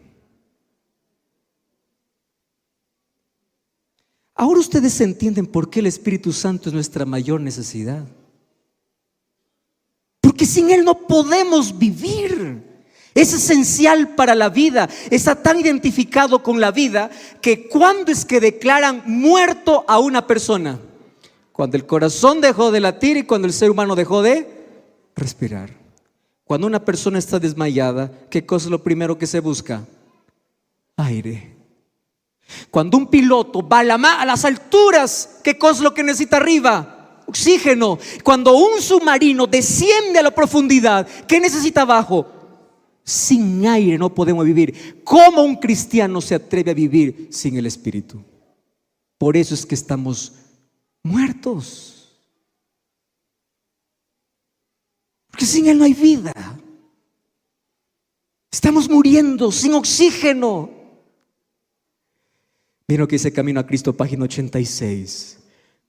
Ahora ustedes entienden por qué el Espíritu Santo es nuestra mayor necesidad. Porque sin Él no podemos vivir. Es esencial para la vida. Está tan identificado con la vida que ¿cuándo es que declaran muerto a una persona? Cuando el corazón dejó de latir y cuando el ser humano dejó de respirar. Cuando una persona está desmayada, ¿qué cosa es lo primero que se busca? aire. Cuando un piloto va a las alturas, ¿qué cosa es lo que necesita arriba? Oxígeno. Cuando un submarino desciende a la profundidad, ¿qué necesita abajo? Sin aire no podemos vivir. ¿Cómo un cristiano se atreve a vivir sin el Espíritu? Por eso es que estamos muertos. Porque sin Él no hay vida. Estamos muriendo sin oxígeno. Miren lo que dice Camino a Cristo, página 86.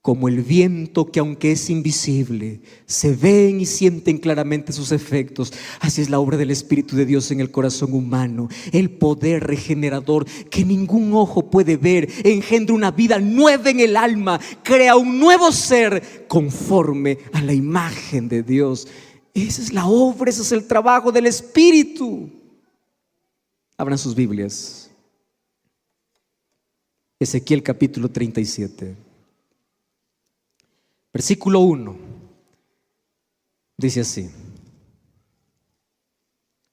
Como el viento que aunque es invisible, se ven y sienten claramente sus efectos. Así es la obra del Espíritu de Dios en el corazón humano. El poder regenerador que ningún ojo puede ver engendra una vida nueva en el alma. Crea un nuevo ser conforme a la imagen de Dios. Esa es la obra, ese es el trabajo del Espíritu. Abran sus Biblias. Ezequiel capítulo 37. Versículo 1. Dice así: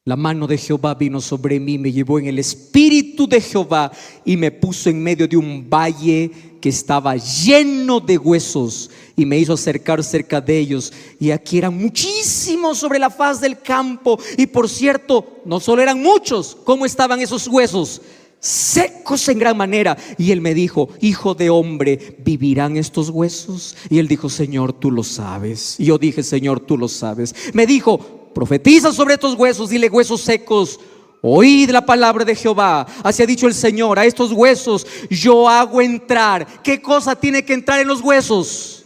la mano de Jehová vino sobre mí, me llevó en el espíritu de Jehová y me puso en medio de un valle que estaba lleno de huesos y me hizo acercar cerca de ellos. Y aquí eran muchísimos sobre la faz del campo. Y por cierto, no solo eran muchos, ¿cómo estaban esos huesos? Secos en gran manera. Y él me dijo: hijo de hombre, ¿vivirán estos huesos? Y él dijo: Señor, tú lo sabes. Y yo dije: Señor, tú lo sabes. Me dijo: profetiza sobre estos huesos, dile: huesos secos, oíd la palabra de Jehová. Así ha dicho el Señor: a estos huesos yo hago entrar. ¿Qué cosa tiene que entrar en los huesos?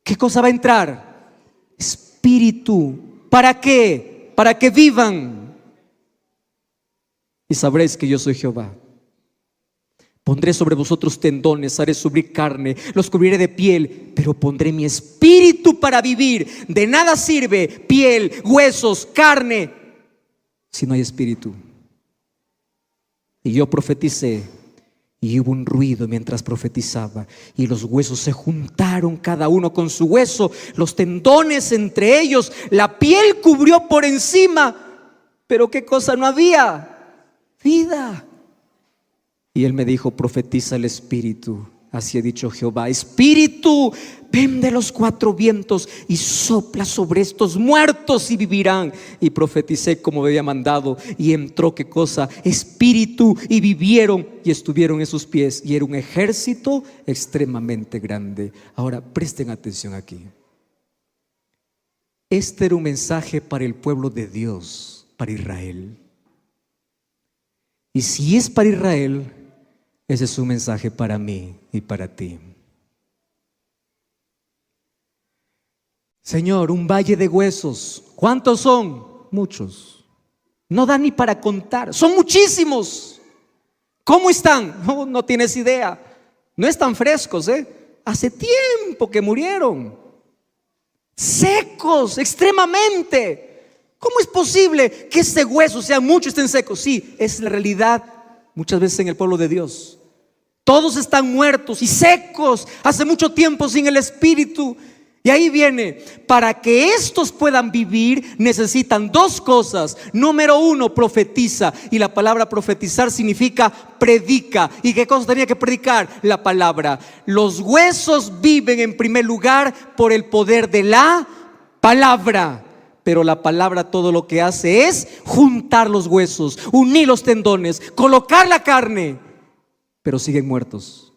¿Qué cosa va a entrar? Espíritu. ¿Para qué? Para que vivan. Y sabréis que yo soy Jehová. Pondré sobre vosotros tendones, haré subir carne, los cubriré de piel, pero pondré mi espíritu para vivir. De nada sirve piel, huesos, carne, si no hay espíritu. Y yo profeticé, y hubo un ruido mientras profetizaba, y los huesos se juntaron cada uno con su hueso, los tendones entre ellos, la piel cubrió por encima, pero ¿qué cosa no había? Vida. Y él me dijo: profetiza el Espíritu. Así ha dicho Jehová: Espíritu, ven de los cuatro vientos y sopla sobre estos muertos y vivirán. Y profeticé como me había mandado, y entró, ¿qué cosa? Espíritu, y vivieron y estuvieron en sus pies. Y era un ejército extremadamente grande. Ahora presten atención aquí. Este era un mensaje para el pueblo de Dios, para Israel. Y si es para Israel, ese es un mensaje para mí y para ti. Señor, un valle de huesos. ¿Cuántos son? Muchos. No da ni para contar. Son muchísimos. ¿Cómo están? No tienes idea. No están frescos, Hace tiempo que murieron. Secos, extremadamente. ¿Cómo es posible que este hueso, sea muchos, estén secos? Sí, es la realidad muchas veces en el pueblo de Dios. Todos están muertos y secos, hace mucho tiempo sin el Espíritu. Y ahí viene: para que estos puedan vivir necesitan dos cosas. Número uno, profetiza. Y la palabra profetizar significa predica. ¿Y qué cosa tenía que predicar? La palabra. Los huesos viven en primer lugar por el poder de la palabra. Pero la palabra todo lo que hace es juntar los huesos, unir los tendones, colocar la carne. Pero siguen muertos.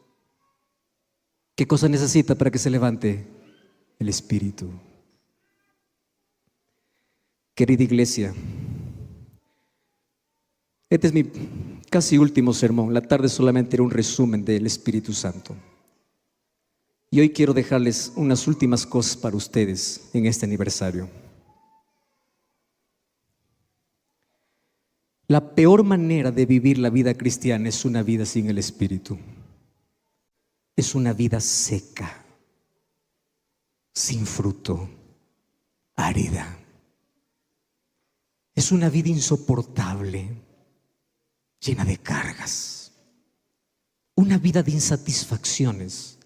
¿Qué cosa necesita para que se levante? El Espíritu. Querida iglesia, este es mi casi último sermón. La tarde solamente era un resumen del Espíritu Santo. Y hoy quiero dejarles unas últimas cosas para ustedes en este aniversario. La peor manera de vivir la vida cristiana es una vida sin el Espíritu. Es una vida seca, sin fruto, árida. Es una vida insoportable, llena de cargas. Una vida de insatisfacciones.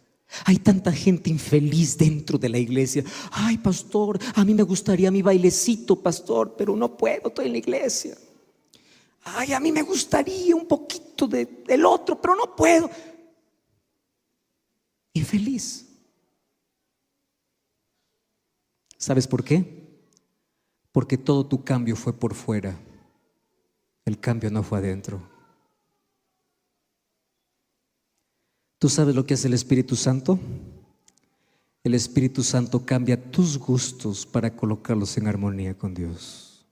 Hay tanta gente infeliz dentro de la iglesia. Ay, pastor, a mí me gustaría mi bailecito, pastor, pero no puedo, estoy en la iglesia. Ay, a mí me gustaría un poquito del otro, pero no puedo. Infeliz. ¿Sabes por qué? Porque todo tu cambio fue por fuera. El cambio no fue adentro. ¿Tú sabes lo que hace el Espíritu Santo? El Espíritu Santo cambia tus gustos para colocarlos en armonía con Dios.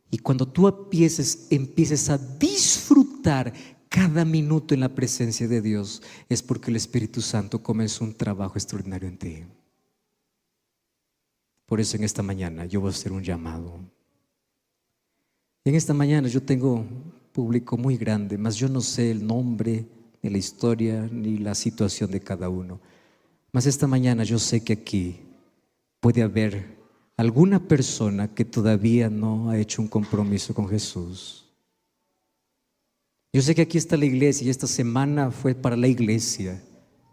Y cuando tú empieces a disfrutar cada minuto en la presencia de Dios, es porque el Espíritu Santo comenzó un trabajo extraordinario en ti. Por eso en esta mañana yo voy a hacer un llamado. En esta mañana yo tengo un público muy grande, mas yo no sé el nombre, ni la historia, ni la situación de cada uno. Mas esta mañana yo sé que aquí puede haber alguna persona que todavía no ha hecho un compromiso con Jesús. Yo sé que aquí está la iglesia y esta semana fue para la iglesia,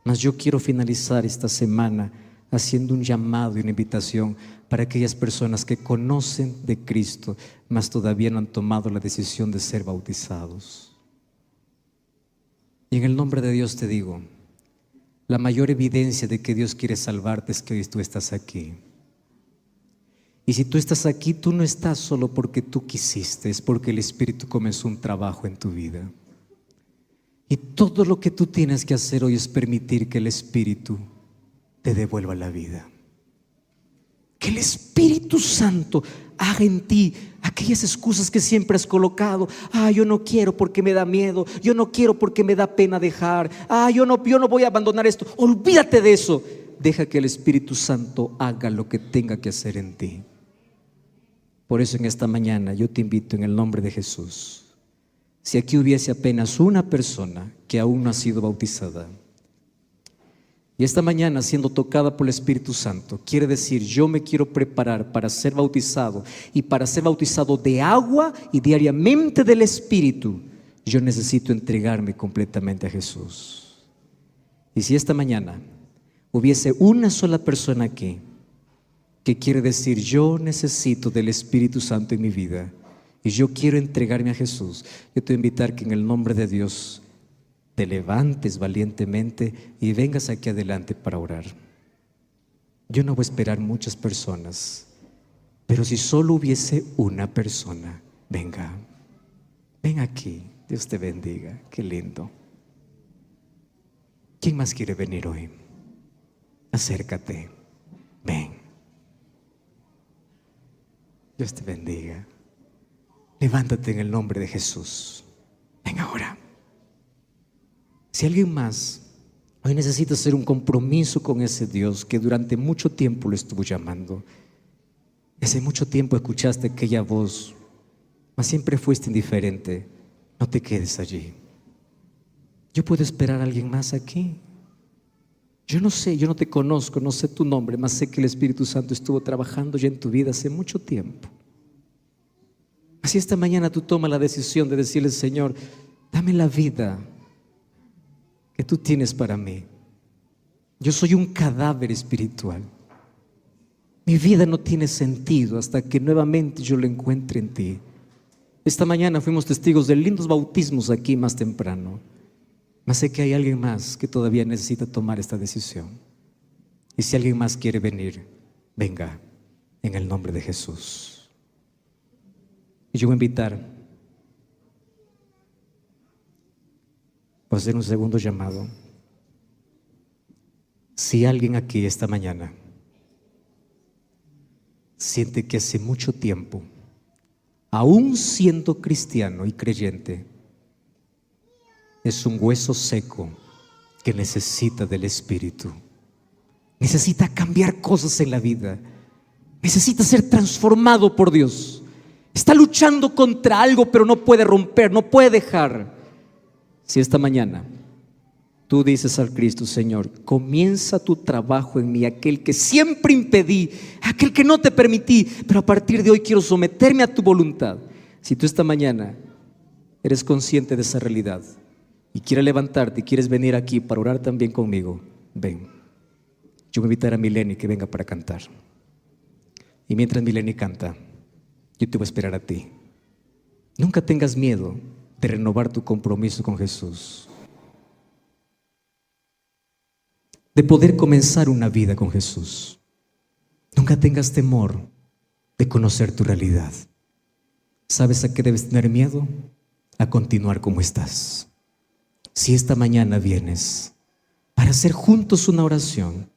mas yo quiero finalizar esta semana haciendo un llamado y una invitación para aquellas personas que conocen de Cristo, mas todavía no han tomado la decisión de ser bautizados. Y en el nombre de Dios te digo, la mayor evidencia de que Dios quiere salvarte es que hoy tú estás aquí. Y si tú estás aquí, tú no estás solo porque tú quisiste, es porque el Espíritu comenzó un trabajo en tu vida. Y todo lo que tú tienes que hacer hoy es permitir que el Espíritu te devuelva la vida. Que el Espíritu Santo haga en ti aquellas excusas que siempre has colocado. Yo no quiero porque me da miedo, yo no quiero porque me da pena dejar, yo no voy a abandonar esto. Olvídate de eso. Deja que el Espíritu Santo haga lo que tenga que hacer en ti. Por eso en esta mañana yo te invito en el nombre de Jesús. Si aquí hubiese apenas una persona que aún no ha sido bautizada, y esta mañana siendo tocada por el Espíritu Santo, quiere decir, yo me quiero preparar para ser bautizado, y para ser bautizado de agua y diariamente del Espíritu, yo necesito entregarme completamente a Jesús. Y si esta mañana hubiese una sola persona aquí que quiere decir, yo necesito del Espíritu Santo en mi vida y yo quiero entregarme a Jesús, yo te voy a invitar que en el nombre de Dios te levantes valientemente y vengas aquí adelante para orar. Yo no voy a esperar muchas personas, pero si solo hubiese una persona, venga, ven aquí, Dios te bendiga, qué lindo. ¿Quién más quiere venir hoy? Acércate, ven. Dios te bendiga. Levántate en el nombre de Jesús. Ven ahora. Si alguien más hoy necesita hacer un compromiso con ese Dios que durante mucho tiempo lo estuvo llamando, hace mucho tiempo escuchaste aquella voz, mas siempre fuiste indiferente, no te quedes allí. Yo puedo esperar a alguien más aquí. Yo no sé, yo no te conozco, no sé tu nombre, mas sé que el Espíritu Santo estuvo trabajando ya en tu vida hace mucho tiempo. Así esta mañana tú tomas la decisión de decirle, Señor, dame la vida que tú tienes para mí. Yo soy un cadáver espiritual. Mi vida no tiene sentido hasta que nuevamente yo lo encuentre en ti. Esta mañana fuimos testigos de lindos bautismos aquí más temprano. Mas sé que hay alguien más que todavía necesita tomar esta decisión. Y si alguien más quiere venir, venga en el nombre de Jesús. Y yo voy a invitar, voy a hacer un segundo llamado. Si alguien aquí esta mañana siente que hace mucho tiempo, aún siendo cristiano y creyente, es un hueso seco que necesita del Espíritu, necesita cambiar cosas en la vida, necesita ser transformado por Dios, está luchando contra algo pero no puede romper, no puede dejar. Si esta mañana tú dices al Cristo, Señor, comienza tu trabajo en mí, aquel que siempre impedí, aquel que no te permití, pero a partir de hoy quiero someterme a tu voluntad. Si tú esta mañana eres consciente de esa realidad y quieres levantarte y quieres venir aquí para orar también conmigo, ven. Yo voy a invitar a Mileni que venga para cantar. Y mientras Mileni canta, yo te voy a esperar a ti. Nunca tengas miedo de renovar tu compromiso con Jesús, de poder comenzar una vida con Jesús. Nunca tengas temor de conocer tu realidad. ¿Sabes a qué debes tener miedo? A continuar como estás. Si esta mañana vienes para hacer juntos una oración,